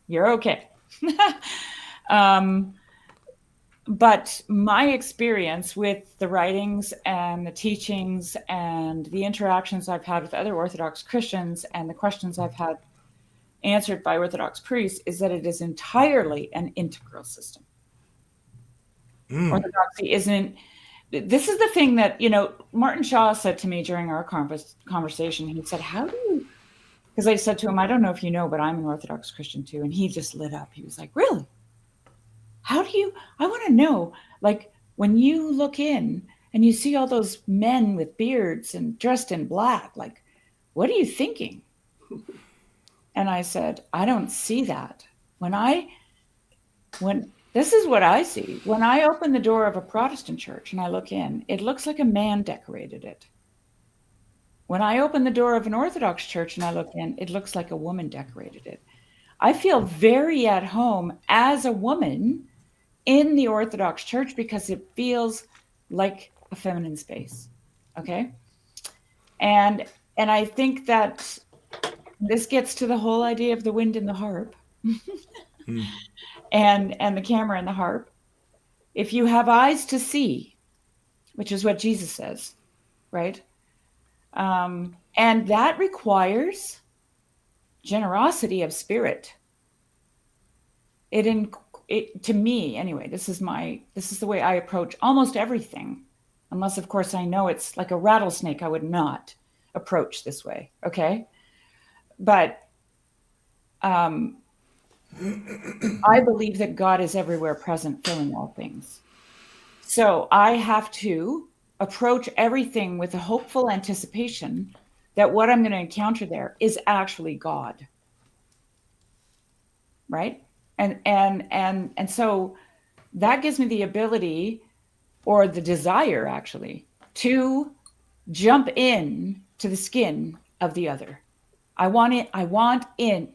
You're okay. But my experience with the writings and the teachings and the interactions I've had with other Orthodox Christians and the questions I've had answered by Orthodox priests is that it is entirely an integral system. Orthodoxy isn't. This is the thing that, Martin Shaw said to me during our conversation. He said, how do you, because I said to him, I don't know if you know, but I'm an Orthodox Christian too. And he just lit up. He was like, really? How do you, I want to know, like when you look in and you see all those men with beards and dressed in black, like, what are you thinking? And I said, I don't see that. When this is what I see. When I open the door of a Protestant church and I look in, it looks like a man decorated it. When I open the door of an Orthodox church and I look in, it looks like a woman decorated it. I feel very at home as a woman in the Orthodox church because it feels like a feminine space. Okay. And I think that this gets to the whole idea of the wind and the harp and the camera and the harp. If you have eyes to see, which is what Jesus says, right? And that requires generosity of spirit. It to me anyway, this is the way I approach almost everything, unless of course I know it's like a rattlesnake. I would not approach this way. Okay. But I believe that God is everywhere present, filling all things. So I have to approach everything with a hopeful anticipation that what I'm going to encounter there is actually God. Right? And so that gives me the ability or the desire actually to jump in to the skin of the other. I want in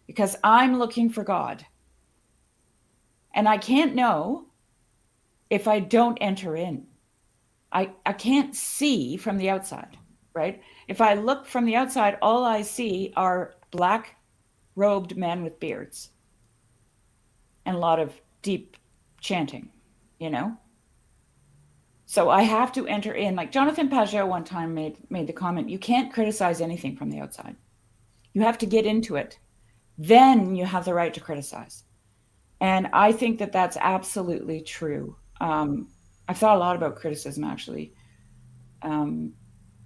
because I'm looking for God. And I can't know if I don't enter in. I can't see from the outside, right? If I look from the outside, all I see are black robed men with beards and a lot of deep chanting, So I have to enter in. Like Jonathan Pageau one time made the comment, you can't criticize anything from the outside. You have to get into it. Then you have the right to criticize. And I think that that's absolutely true. I've thought a lot about criticism, actually.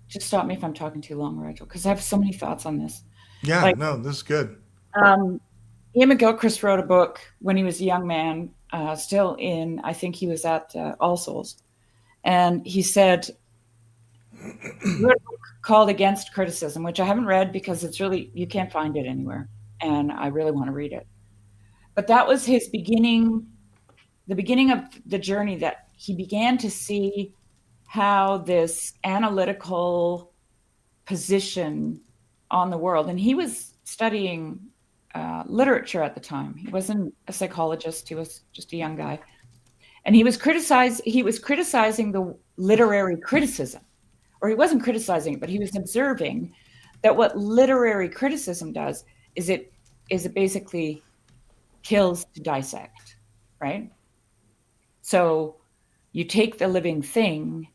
Just stop me if I'm talking too long, Rachel, because I have so many thoughts on this. Yeah, no, this is good. Ian McGilchrist wrote a book when he was a young man, still in, I think he was at All Souls. And he said, he wrote a book called Against Criticism, which I haven't read because it's really, you can't find it anywhere. And I really want to read it. But that was his beginning, the beginning of the journey, that he began to see how this analytical position on the world, and he was studying literature at the time. He wasn't a psychologist. He was just a young guy. And he was criticizing the literary criticism, or he wasn't criticizing it, but he was observing that what literary criticism does is it basically kills to dissect, right? So you take the living thing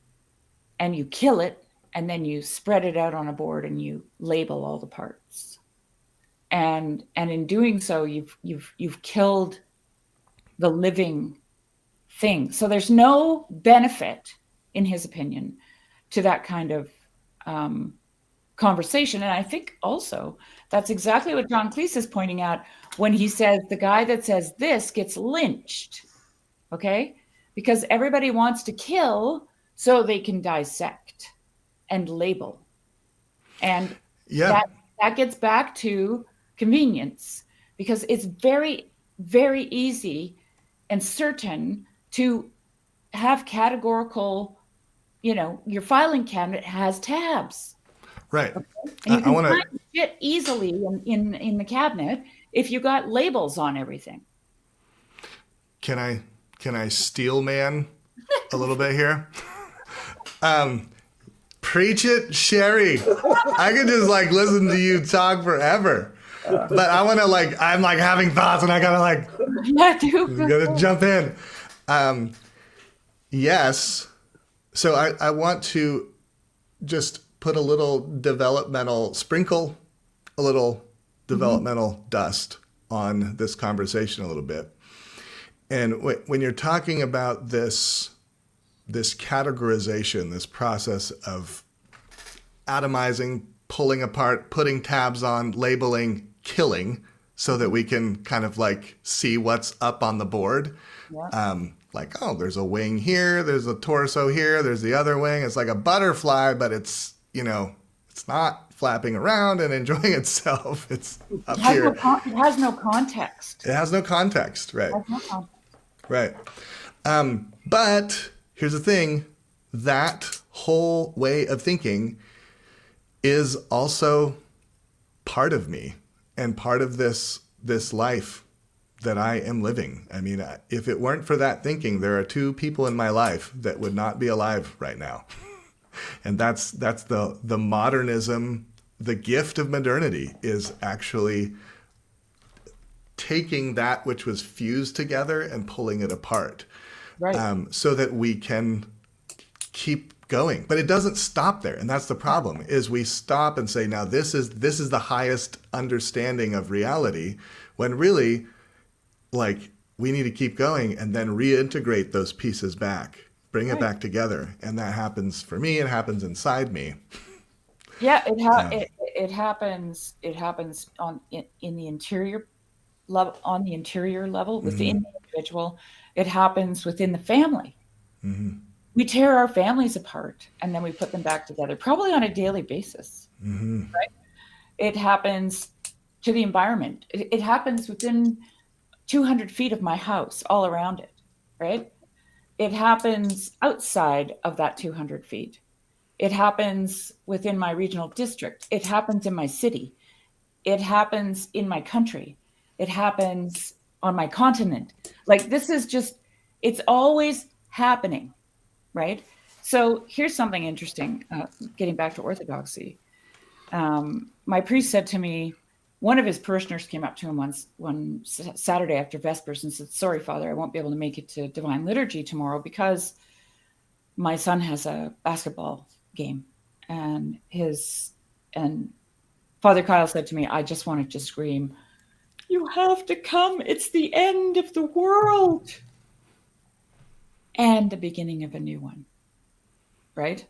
and you kill it, and then you spread it out on a board and you label all the parts. And in doing so, you've killed the living thing. So there's no benefit, in his opinion, to that kind of conversation. And I think also that's exactly what John Cleese is pointing out when he says the guy that says this gets lynched, okay? Because everybody wants to kill so they can dissect and label. And that gets back to convenience, because it's very, very easy and certain to have categorical, your filing cabinet has tabs. Right. Okay? And you can find shit easily in the cabinet if you got labels on everything. Can I steel man a little bit here? Preach it, Sherry. I could just listen to you talk forever. But I want to I'm having thoughts and I gotta gotta jump in. Yes. So I want to just put a little developmental dust on this conversation a little bit. And when you're talking about this categorization, this process of atomizing, pulling apart, putting tabs on, labeling, killing, so that we can kind of see what's up on the board. Yeah. There's a wing here, there's a torso here, there's the other wing. It's like a butterfly, but it's, it's not flapping around and enjoying itself. It's up here. It has no context. It has no context, right? It has no context. Right. But here's the thing, that whole way of thinking is also part of me and part of this life that I am living. I mean, if it weren't for that thinking, there are two people in my life that would not be alive right now. And that's the modernism, the gift of modernity is actually taking that which was fused together and pulling it apart. Right. So that we can keep going. But it doesn't stop there. And that's the problem, is we stop and say, now this is the highest understanding of reality, when really, we need to keep going and then reintegrate those pieces back, bring it back together. And that happens for me, it happens inside me. Yeah, it happens in the interior level, on the interior level within the individual. It happens within the family. Mm-hmm. We tear our families apart and then we put them back together, probably on a daily basis. Mm-hmm. Right? It happens to the environment. It happens within 200 feet of my house, all around it, right? It happens outside of that 200 feet. It happens within my regional district. It happens in my city. It happens in my country. It happens on my continent. This is just, it's always happening, right? So here's something interesting, getting back to Orthodoxy. My priest said to me, one of his parishioners came up to him one Saturday after Vespers and said, "Sorry, Father, I won't be able to make it to Divine Liturgy tomorrow because my son has a basketball game." And Father Kyle said to me, I just wanted to scream, "You have to come. It's the end of the world." And the beginning of a new one, right?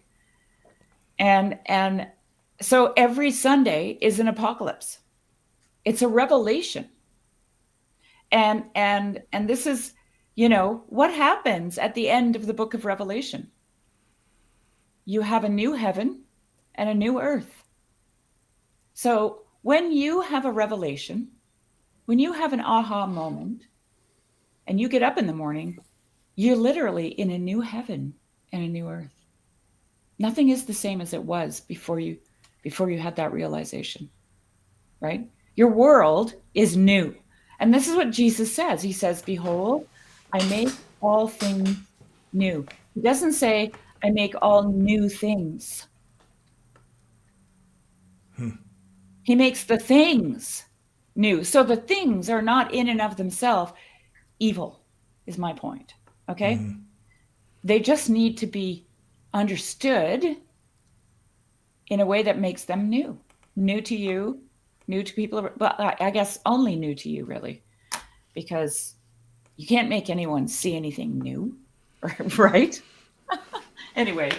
And so every Sunday is an apocalypse. It's a revelation. And this is, what happens at the end of the book of Revelation? You have a new heaven and a new earth. So when you have a revelation, when you have an aha moment and you get up in the morning, you're literally in a new heaven and a new earth. Nothing is the same as it was before you had that realization, right? Your world is new. And this is what Jesus says. He says, behold, I make all things new. He doesn't say, I make all new things. He makes the things new. So the things are not in and of themselves evil, is my point. Okay? They just need to be understood in a way that makes them new. New to you, new to people, but I guess only new to you, really, because you can't make anyone see anything new, right? Anyway,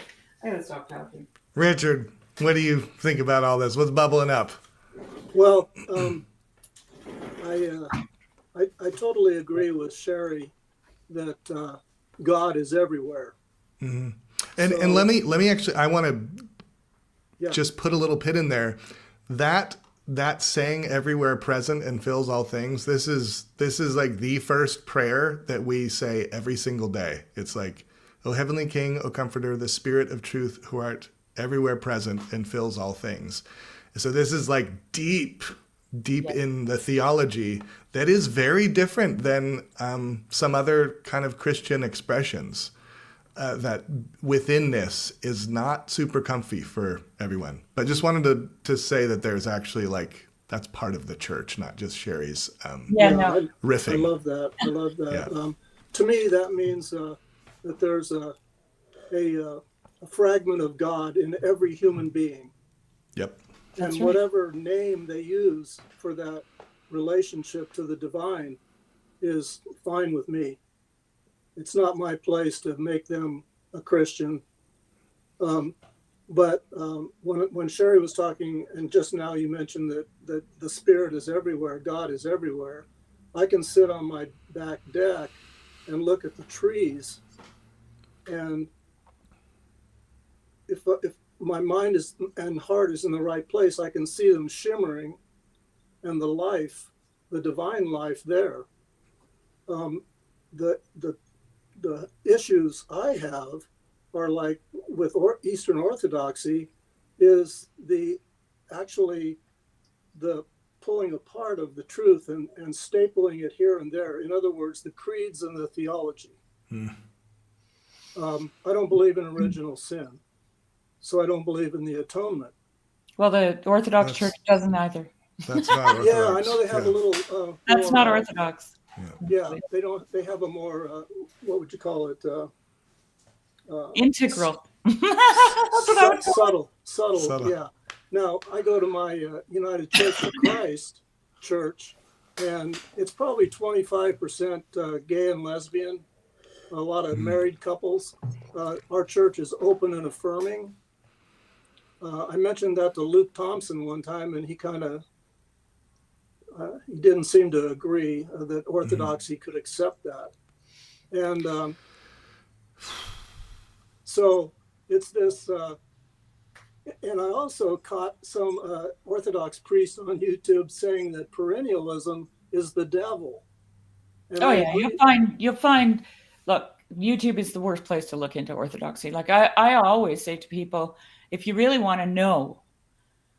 I gotta stop talking. Richard, what do you think about all this? What's bubbling up? Well, I totally agree with Sherry that God is everywhere. And let me actually, I want to just put a little pin in there. That saying everywhere present and fills all things, this is like the first prayer that we say every single day. It's like, O heavenly King, O Comforter, the Spirit of truth, who art everywhere present and fills all things. So this is like deep in the theology that is very different than some other kind of Christian expressions. That within this is not super comfy for everyone. But just wanted to say that there's actually like, that's part of the church, not just Sherry's riffing. I love that. Yeah. To me, that means that there's a fragment of God in every human being. Yep. And whatever name they use for that relationship to the divine is fine with me. It's not my place to make them a Christian. But when Sherry was talking, and just now you mentioned that the Spirit is everywhere, God is everywhere, I can sit on my back deck and look at the trees. And if my mind and heart is in the right place, I can see them shimmering, and the divine life there. The issues I have are like with Eastern Orthodoxy is the pulling apart of the truth and stapling it here and there. In other words, the creeds and the theology. I don't believe in original sin, so I don't believe in the atonement. Well, the Orthodox Church doesn't either. That's not Orthodox. Yeah, I know they have a little. That's not Orthodox. Yeah, they don't. They have a more what would you call it? Integral. Subtle. Yeah. Now I go to my United Church of Christ church, and it's probably 25% gay and lesbian. A lot of married couples. Our church is open and affirming. I mentioned that to Luke Thompson one time, and he kind of he didn't seem to agree that Orthodoxy could accept that. And so it's this, and I also caught some Orthodox priests on YouTube saying that perennialism is the devil. And you'll find, look, YouTube is the worst place to look into Orthodoxy. Like I always say to people, if you really want to know,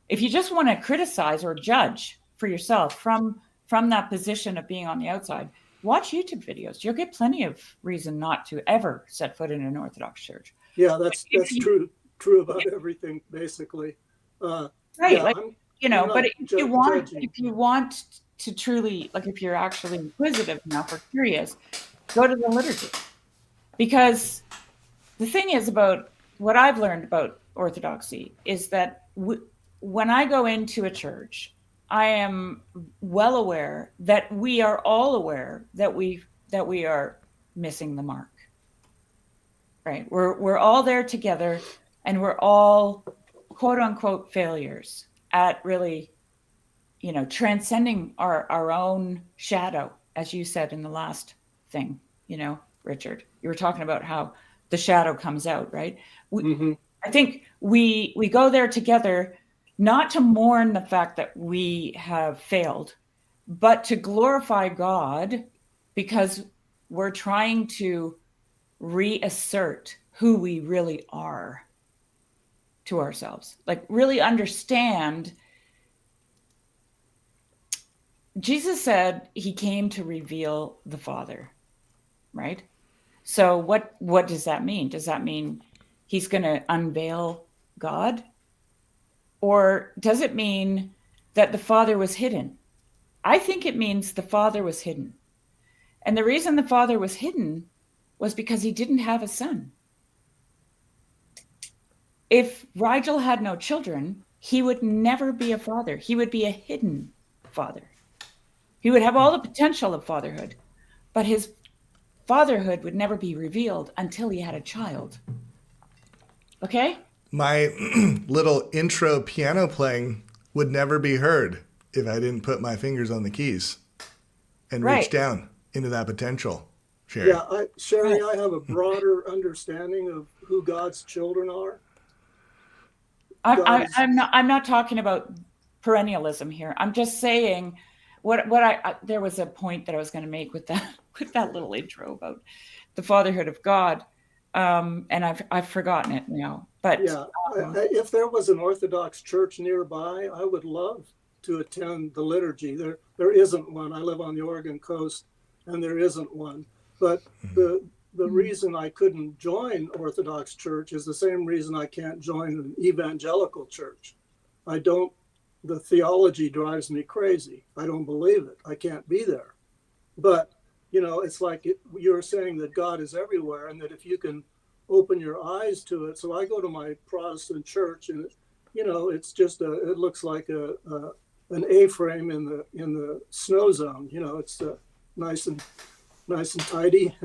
if you just want to criticize or judge for yourself from that position of being on the outside, watch YouTube videos. You'll get plenty of reason not to ever set foot in an Orthodox church. Yeah, that's true about everything, basically. Right, yeah, like but if you want to truly, like, if you're actually inquisitive enough or curious, go to the liturgy. Because the thing is about what I've learned about Orthodoxy is that when I go into a church, I am well aware that we are all aware that we are missing the mark. Right? We're all there together, and we're all quote unquote failures at really, transcending our own shadow, as you said in the last thing, Richard. You were talking about how the shadow comes out, right? I think we go there together, not to mourn the fact that we have failed, but to glorify God, because we're trying to reassert who we really are to ourselves, like really understand. Jesus said he came to reveal the Father, right? So what does that mean? Does that mean he's going to unveil God? Or does it mean that the Father was hidden? I think it means the Father was hidden. And the reason the Father was hidden was because he didn't have a son. If Rigel had no children, he would never be a father. He would be a hidden father. He would have all the potential of fatherhood, but his fatherhood would never be revealed until he had a child. Okay? My little intro piano playing would never be heard if I didn't put my fingers on the keys and reach down into that potential. Sherry. Yeah, Sherry, I have a broader understanding of who God's children are. I'm not talking about perennialism here. I'm just saying there was a point that I was going to make with that little intro about the fatherhood of God, and I've forgotten it now. But yeah, if there was an Orthodox church nearby, I would love to attend the liturgy. There isn't one. I live on the Oregon coast, and there isn't one. But the reason I couldn't join Orthodox church is the same reason I can't join an evangelical church. The theology drives me crazy. I don't believe it. I can't be there. But, it's like you were saying that God is everywhere and that if you can open your eyes to it. So I go to my Protestant church and, it's just it looks like an A-frame in the snow zone. It's nice and tidy.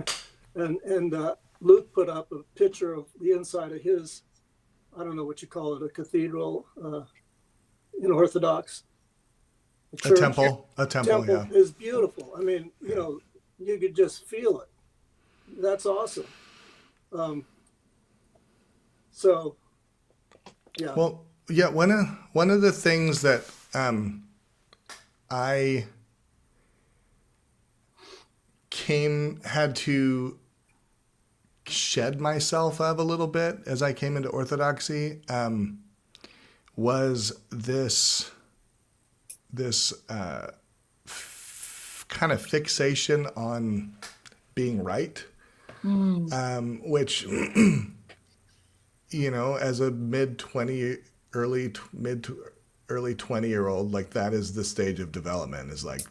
And Luke put up a picture of the inside of his, I don't know what you call it, a cathedral in Orthodox. A temple, yeah. Is beautiful. I mean, you could just feel it. That's awesome. So, yeah. Well, yeah. One of the things that I had to shed myself of a little bit as I came into Orthodoxy was this kind of fixation on being right, which as a mid to early 20-year-old, like that is the stage of development, is like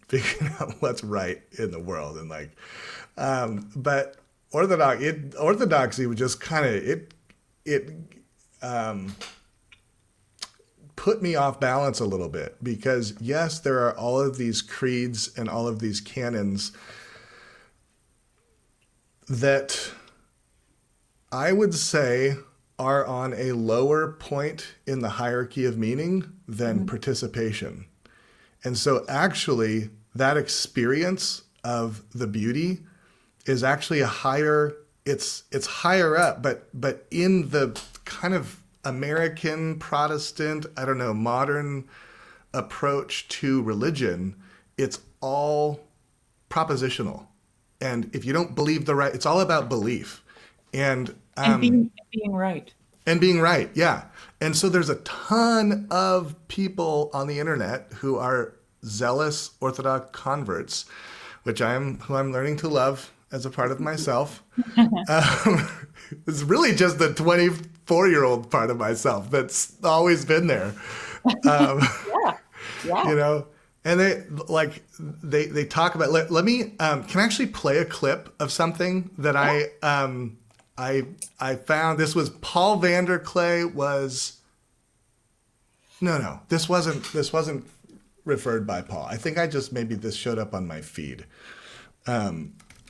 figuring out what's right in the world. And like but Orthodoxy was just kind of it put me off balance a little bit, because yes, there are all of these creeds and all of these canons that I would say are on a lower point in the hierarchy of meaning than participation. And so actually that experience of the beauty is actually it's higher up, but in the kind of American Protestant, modern approach to religion, it's all propositional. And if you don't believe it's all about belief. And being right. And being right, yeah. And so there's a ton of people on the internet who are zealous Orthodox converts, who I'm learning to love as a part of myself. It's really just the 24-year-old part of myself that's always been there. Yeah. And they talk about. Let me can I actually play a clip of something that I found. This was Paul Vanderklay was. No, this wasn't referred by Paul. I think maybe this showed up on my feed.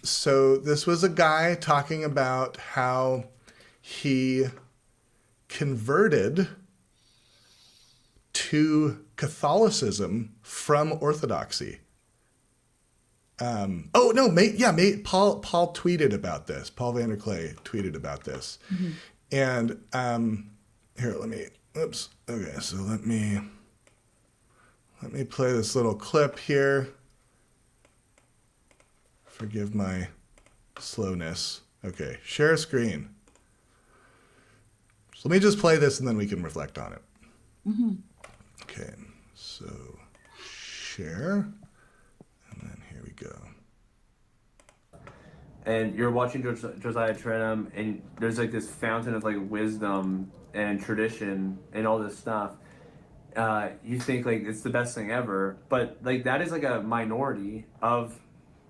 So this was a guy talking about how he converted to Catholicism from Orthodoxy. Paul tweeted about this. Paul Vanderklay tweeted about this. Mm-hmm. And here, let me Let me play this little clip here. Forgive my slowness. Okay, share screen. So let me just play this and then we can reflect on it. Mm-hmm. Okay, so share, and then here we go. And you're watching Josiah Trenum, and there's like this fountain of like wisdom and tradition and all this stuff. You think like it's the best thing ever, but like that is like a minority of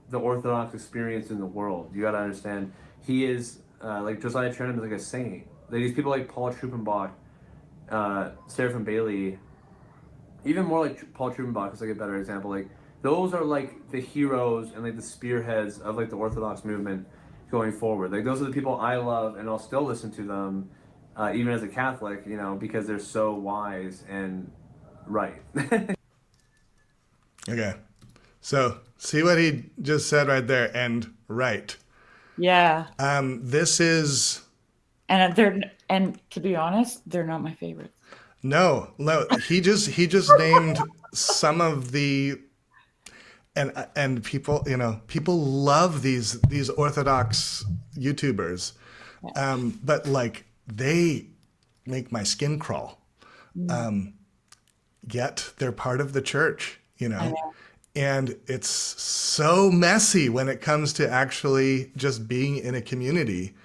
the Orthodox experience in the world. You gotta understand, he is like Josiah Trenum is like a saint. Like these people like Paul Truppenbach, Seraphim Bailey, even more like Paul Truppenbach is like a better example. Like those are like the heroes and like the spearheads of like the Orthodox movement going forward. Like those are the people I love, and I'll still listen to them, even as a Catholic, you know, because they're so wise and right. Okay, so see what he just said right there, and right. Yeah. This is And to be honest, they're not my favorites. no. He just named some of the and people, you know, people love these Orthodox YouTubers, but like they make my skin crawl. Yet they're part of the church, you know. And it's so messy when it comes to actually just being in a community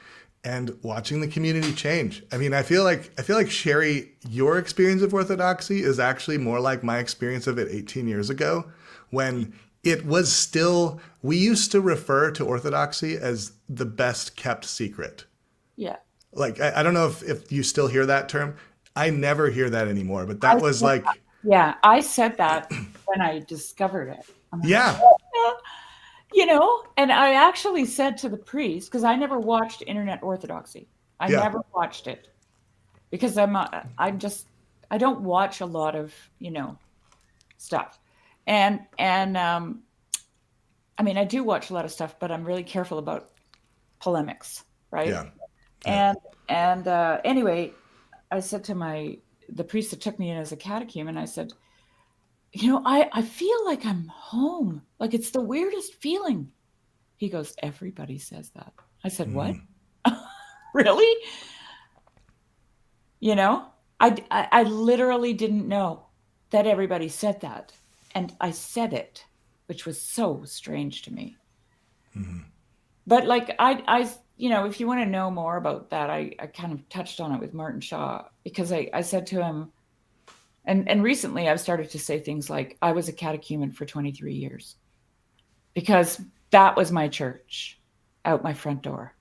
and watching the community change. I mean, I feel like Sherry, your experience of Orthodoxy is actually more like my experience of it 18 years ago, when it was still, we used to refer to Orthodoxy as the best kept secret. Yeah. Like, I don't know if you still hear that term. I never hear that anymore, but that was like... Yeah, I said that when I discovered it. Yeah. You know, and I actually said to the priest, because I never watched Internet Orthodoxy. I never watched it because I don't watch a lot of, you know, stuff. And I mean, I do watch a lot of stuff, but I'm really careful about polemics, right? Yeah. And anyway, I said to the priest that took me in as a catechumen, I said, you know, I feel like I'm home. Like it's the weirdest feeling. He goes, everybody says that. I said, what? Really? You know, I literally didn't know that everybody said that. And I said it, which was so strange to me. Mm-hmm. But like, I, you know, if you want to know more about that, I kind of touched on it with Martin Shaw, because I said to him, and recently I've started to say things like, I was a catechumen for 23 years because that was my church out my front door,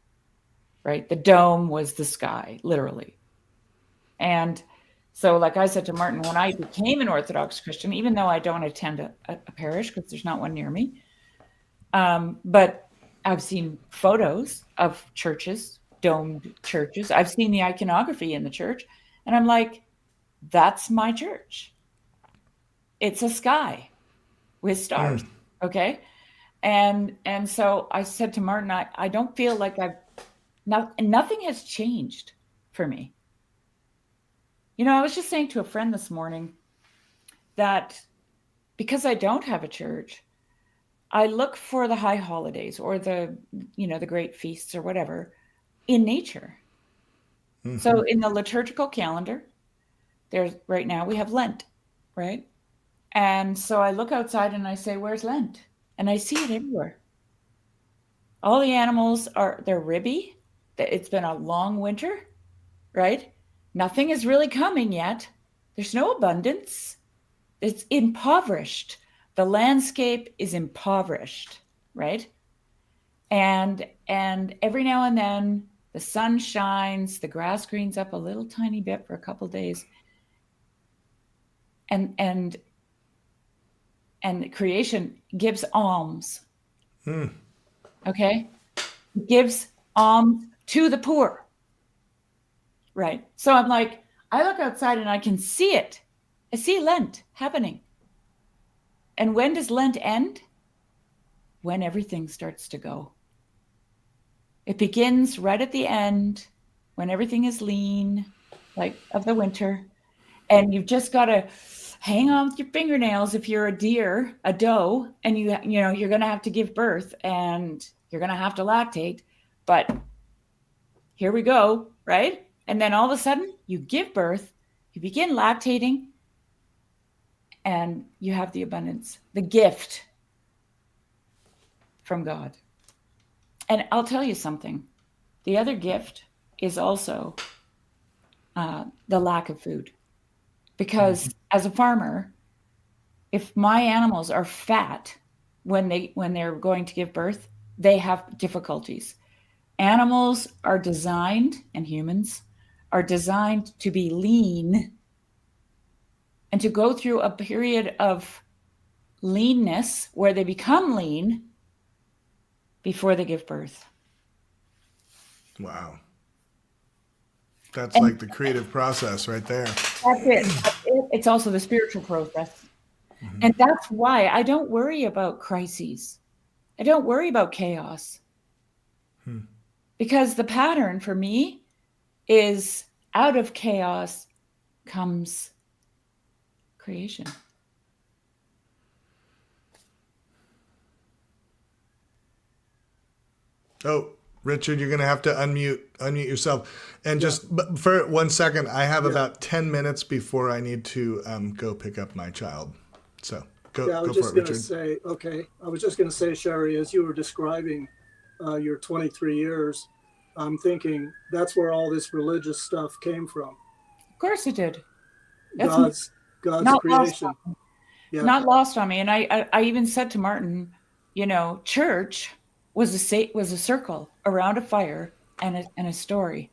right? The dome was the sky, literally. And so like I said to Martin, when I became an Orthodox Christian, even though I don't attend a parish because there's not one near me, but I've seen photos of churches, domed churches. I've seen the iconography in the church, and I'm like, that's my church. It's a sky with stars. Okay. And so I said to Martin, I don't feel like nothing has changed for me. You know, I was just saying to a friend this morning that because I don't have a church, I look for the high holidays or the great feasts or whatever in nature. Mm-hmm. So in the liturgical calendar, right now we have Lent, right? And so I look outside and I say, where's Lent? And I see it everywhere. All the animals they're ribby. It's been a long winter, right? Nothing is really coming yet. There's no abundance. It's impoverished. The landscape is impoverished, right? And every now and then the sun shines, the grass greens up a little tiny bit for a couple of days. And creation gives alms. Okay? It gives alms to the poor. Right. So I'm like, I look outside and I can see it. I see Lent happening. And when does Lent end? When everything starts to go. It begins right at the end, when everything is lean, like of the winter. And you've just got to hang on with your fingernails if you're a deer, a doe, and you're going to have to give birth and you're going to have to lactate. But here we go, right? And then all of a sudden you give birth, you begin lactating, and you have the abundance, the gift from God. And I'll tell you something. The other gift is also the lack of food. Because as a farmer, if my animals are fat when they're going to give birth, they have difficulties. Animals are designed, and humans are designed to be lean and to go through a period of leanness where they become lean before they give birth. Wow. That's like the creative process right there. That's it. It's also the spiritual process. And that's why I don't worry about crises. I don't worry about chaos. Because the pattern for me is out of chaos comes creation. Oh, Richard, you're going to have to unmute yourself. And just for 1 second, I have about 10 minutes before I need to go pick up my child. So go for it, Richard. I was just going to say, Sherry, as you were describing your 23 years, I'm thinking that's where all this religious stuff came from. Of course it did. God's creation. Not lost on me. And I even said to Martin, church was a circle around a fire and a story.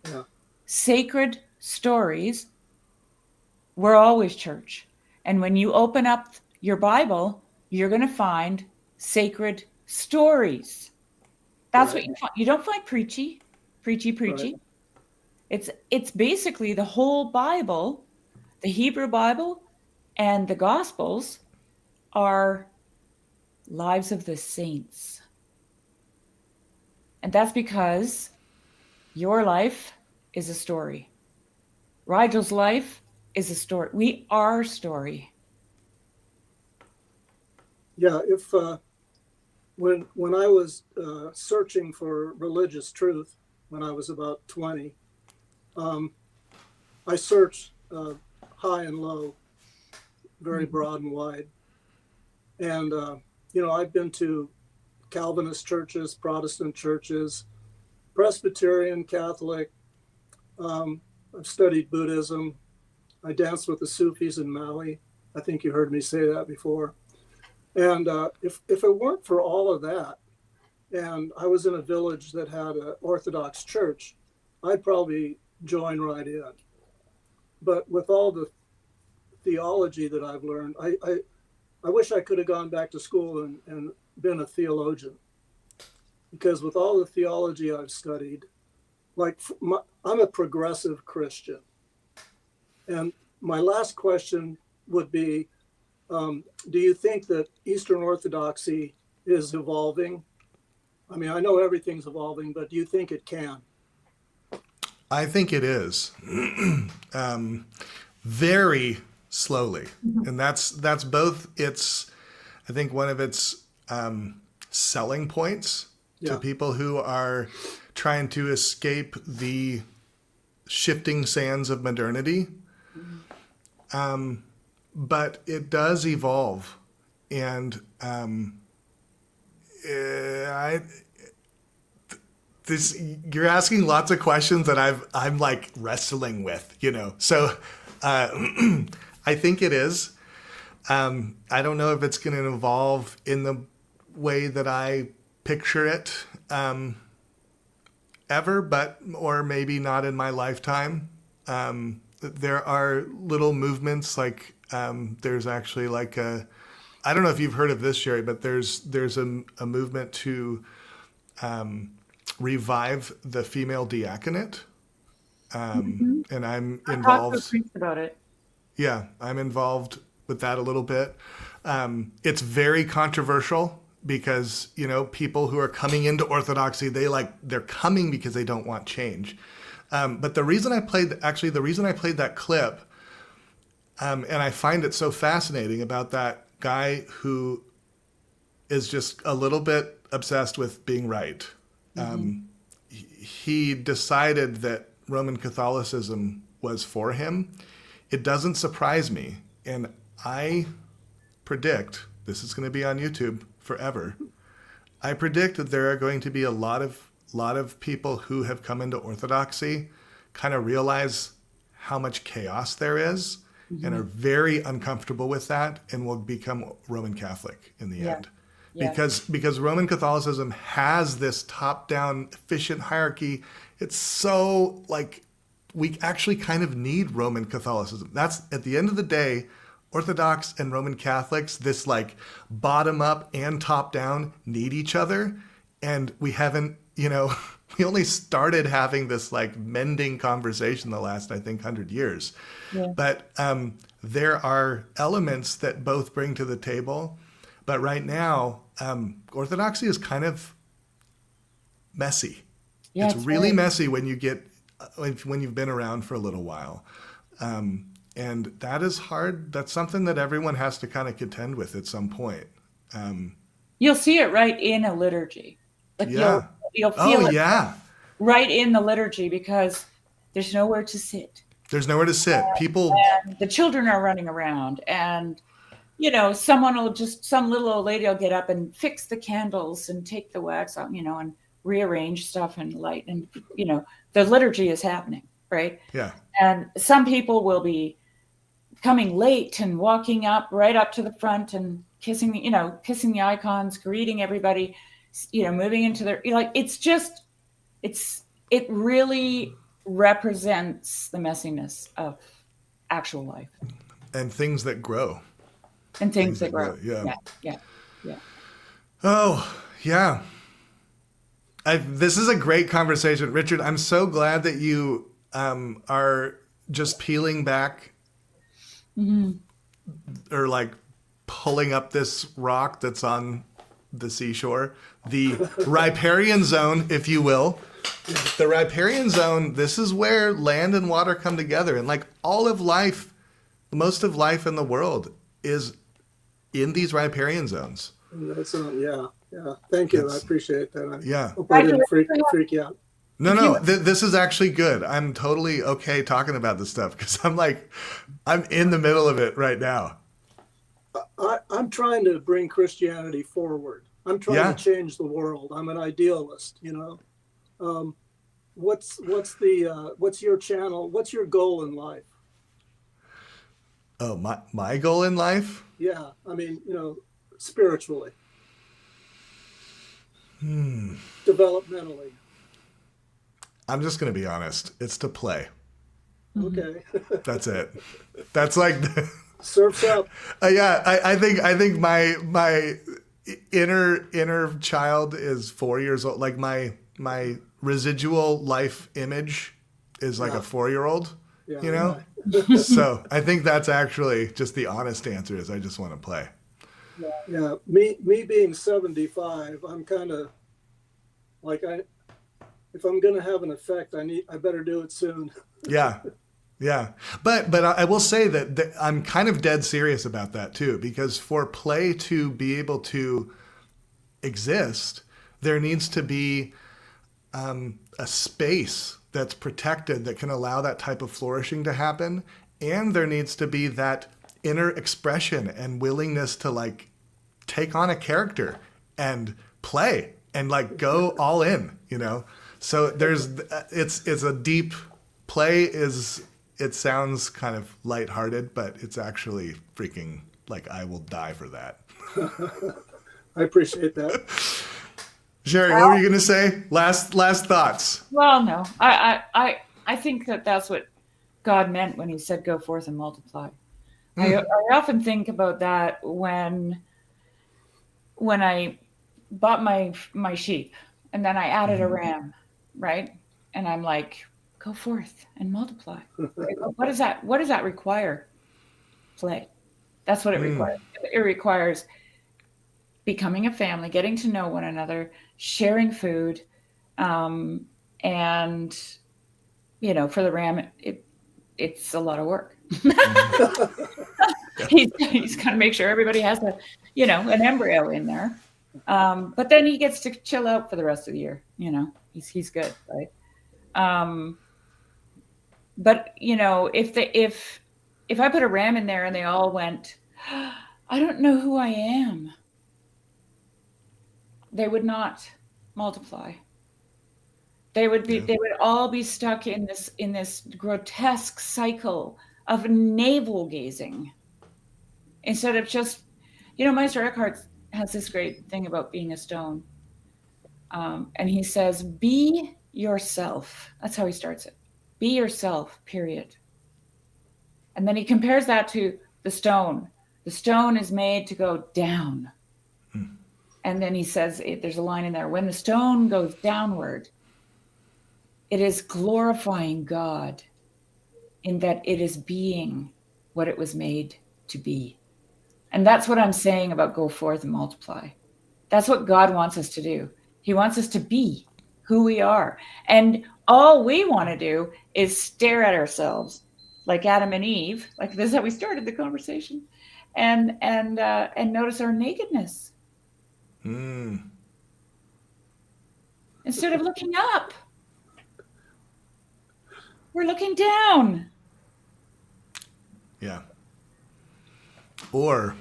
Yeah. Sacred stories were always church. And when you open up your Bible, you're going to find sacred stories. That's what you find. You don't find preachy. Right. It's basically the whole Bible, the Hebrew Bible, and the Gospels are lives of the saints. And that's because your life is a story. Rigel's life is a story. We are story. Yeah, if when I was searching for religious truth when I was about 20, I searched high and low, very broad and wide. And, I've been to Calvinist churches, Protestant churches, Presbyterian, Catholic. I've studied Buddhism. I danced with the Sufis in Mali. I think you heard me say that before. And if it weren't for all of that, and I was in a village that had an Orthodox church, I'd probably join right in. But with all the theology that I've learned, I wish I could have gone back to school and been a theologian. Because with all the theology I've studied, I'm a progressive Christian. And my last question would be, do you think that Eastern Orthodoxy is evolving? I mean, I know everything's evolving, but do you think it can? I think it is. Very slowly. And that's both I think one of its selling points to people who are trying to escape the shifting sands of modernity. But it does evolve. And you're asking lots of questions that I'm like wrestling with, So I think it is. I don't know if it's going to evolve in the way that I picture it ever, or maybe not in my lifetime. There are little movements like there's actually I don't know if you've heard of this, Sherry, but there's a movement to revive the female diaconate. And I'm involved. I talked to a priest about it. Yeah, I'm involved with that a little bit. It's very controversial because, people who are coming into Orthodoxy, they're coming because they don't want change. But the reason I played that clip, And I find it so fascinating about that guy who is just a little bit obsessed with being right. He decided that Roman Catholicism was for him. It doesn't surprise me. And I predict, this is going to be on YouTube forever, I predict that there are going to be a lot of people who have come into Orthodoxy kind of realize how much chaos there is and are very uncomfortable with that and will become Roman Catholic in the end. Yeah. Because Roman Catholicism has this top-down efficient hierarchy. It's so like we actually kind of need Roman Catholicism. That's at the end of the day, Orthodox and Roman Catholics, this like bottom up and top down need each other. And we haven't, we only started having this like mending conversation the last, I think, 100 years. Yeah. But there are elements that both bring to the table. But right now, Orthodoxy is kind of messy. Yeah, it's really messy when you've been around for a little while. And that is hard. That's something that everyone has to kind of contend with at some point. You'll see it right in a liturgy. Like you'll feel it right in the liturgy because there's nowhere to sit. There's nowhere to sit. And the children are running around and, some little old lady will get up and fix the candles and take the wax out, and rearrange stuff and light. And, the liturgy is happening, right? Yeah. And some people will be coming late and walking right up to the front and kissing the icons, greeting everybody, moving into their, it really represents the messiness of actual life. And things that grow. And things that grow. Yeah. Oh, yeah. This is a great conversation. Richard, I'm so glad that you are just peeling back or like pulling up this rock that's on the seashore, the riparian zone, if you will. The riparian zone, this is where land and water come together. And like all of life, most of life in the world is in these riparian zones. That's yeah. Thank you. I appreciate that. Hope I didn't freak you out. No. This is actually good. I'm totally okay talking about this stuff because I'm in the middle of it right now. I'm trying to bring Christianity forward. I'm trying to change the world. I'm an idealist. What's your channel? What's your goal in life? Oh, my goal in life? Yeah, I mean, spiritually, developmentally. I'm just going to be honest. It's to play. Okay. That's it. That's like surfs up. I think my inner child is 4 years old. Like my residual life image is like a 4-year-old. Yeah, So I think that's actually just the honest answer is I just want to play. Yeah. Me being 75, I'm kind of like if I'm going to have an effect, I better do it soon. Yeah. But I will say that I'm kind of dead serious about that too, because for play to be able to exist, there needs to be a space that's protected that can allow that type of flourishing to happen. And there needs to be that inner expression and willingness to like take on a character and play and like go all in, So it's a deep play it sounds kind of lighthearted, but it's actually freaking like I will die for that. I appreciate that. Sherry, what were you going to say? Last thoughts. Well, no, I think that's what God meant when he said, go forth and multiply. I often think about that when I bought my sheep and then I added a ram, right? And I'm like, go forth and multiply. What does that require? Play. That's what it requires. It requires becoming a family, getting to know one another, sharing food, and for the ram, it's a lot of work. He's got to make sure everybody has an embryo in there. But then he gets to chill out for the rest of the year. He's good, right? But if I put a ram in there and they all went, I don't know who I am, they would not multiply. They would all be stuck in this grotesque cycle of navel gazing instead of just, Meister Eckhart has this great thing about being a stone. And he says, be yourself. That's how he starts it. Be yourself, period. And then he compares that to the stone. The stone is made to go down. And then he says, there's a line in there, when the stone goes downward, it is glorifying God in that it is being what it was made to be. And that's what I'm saying about go forth and multiply. That's what God wants us to do. He wants us to be who we are. And all we want to do is stare at ourselves like Adam and Eve, like this is how we started the conversation, and notice our nakedness. Instead of looking up, we're looking down. Yeah. Or,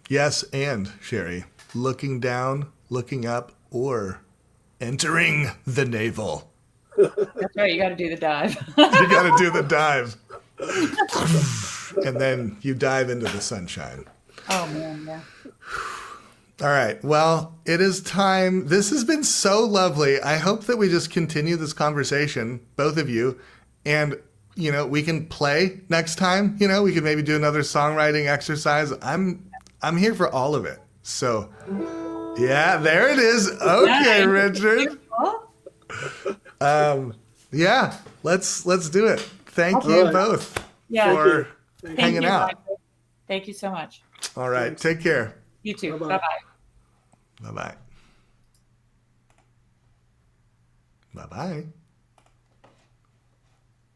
yes, and Sherry, looking down, looking up, or entering the navel. That's right. You got to do the dive. You got to do the dive. And then you dive into the sunshine. Oh, man, yeah. All right. Well, it is time. This has been so lovely. I hope that we just continue this conversation, both of you, and, we can play next time. We can maybe do another songwriting exercise. I'm here for all of it. So, yeah, there it is. Okay, Richard. Yeah, let's do it. Thank you both for hanging out. Michael. Thank you so much. All right. Take care. You too. Bye-bye. Bye-bye. Bye-bye. Bye-bye.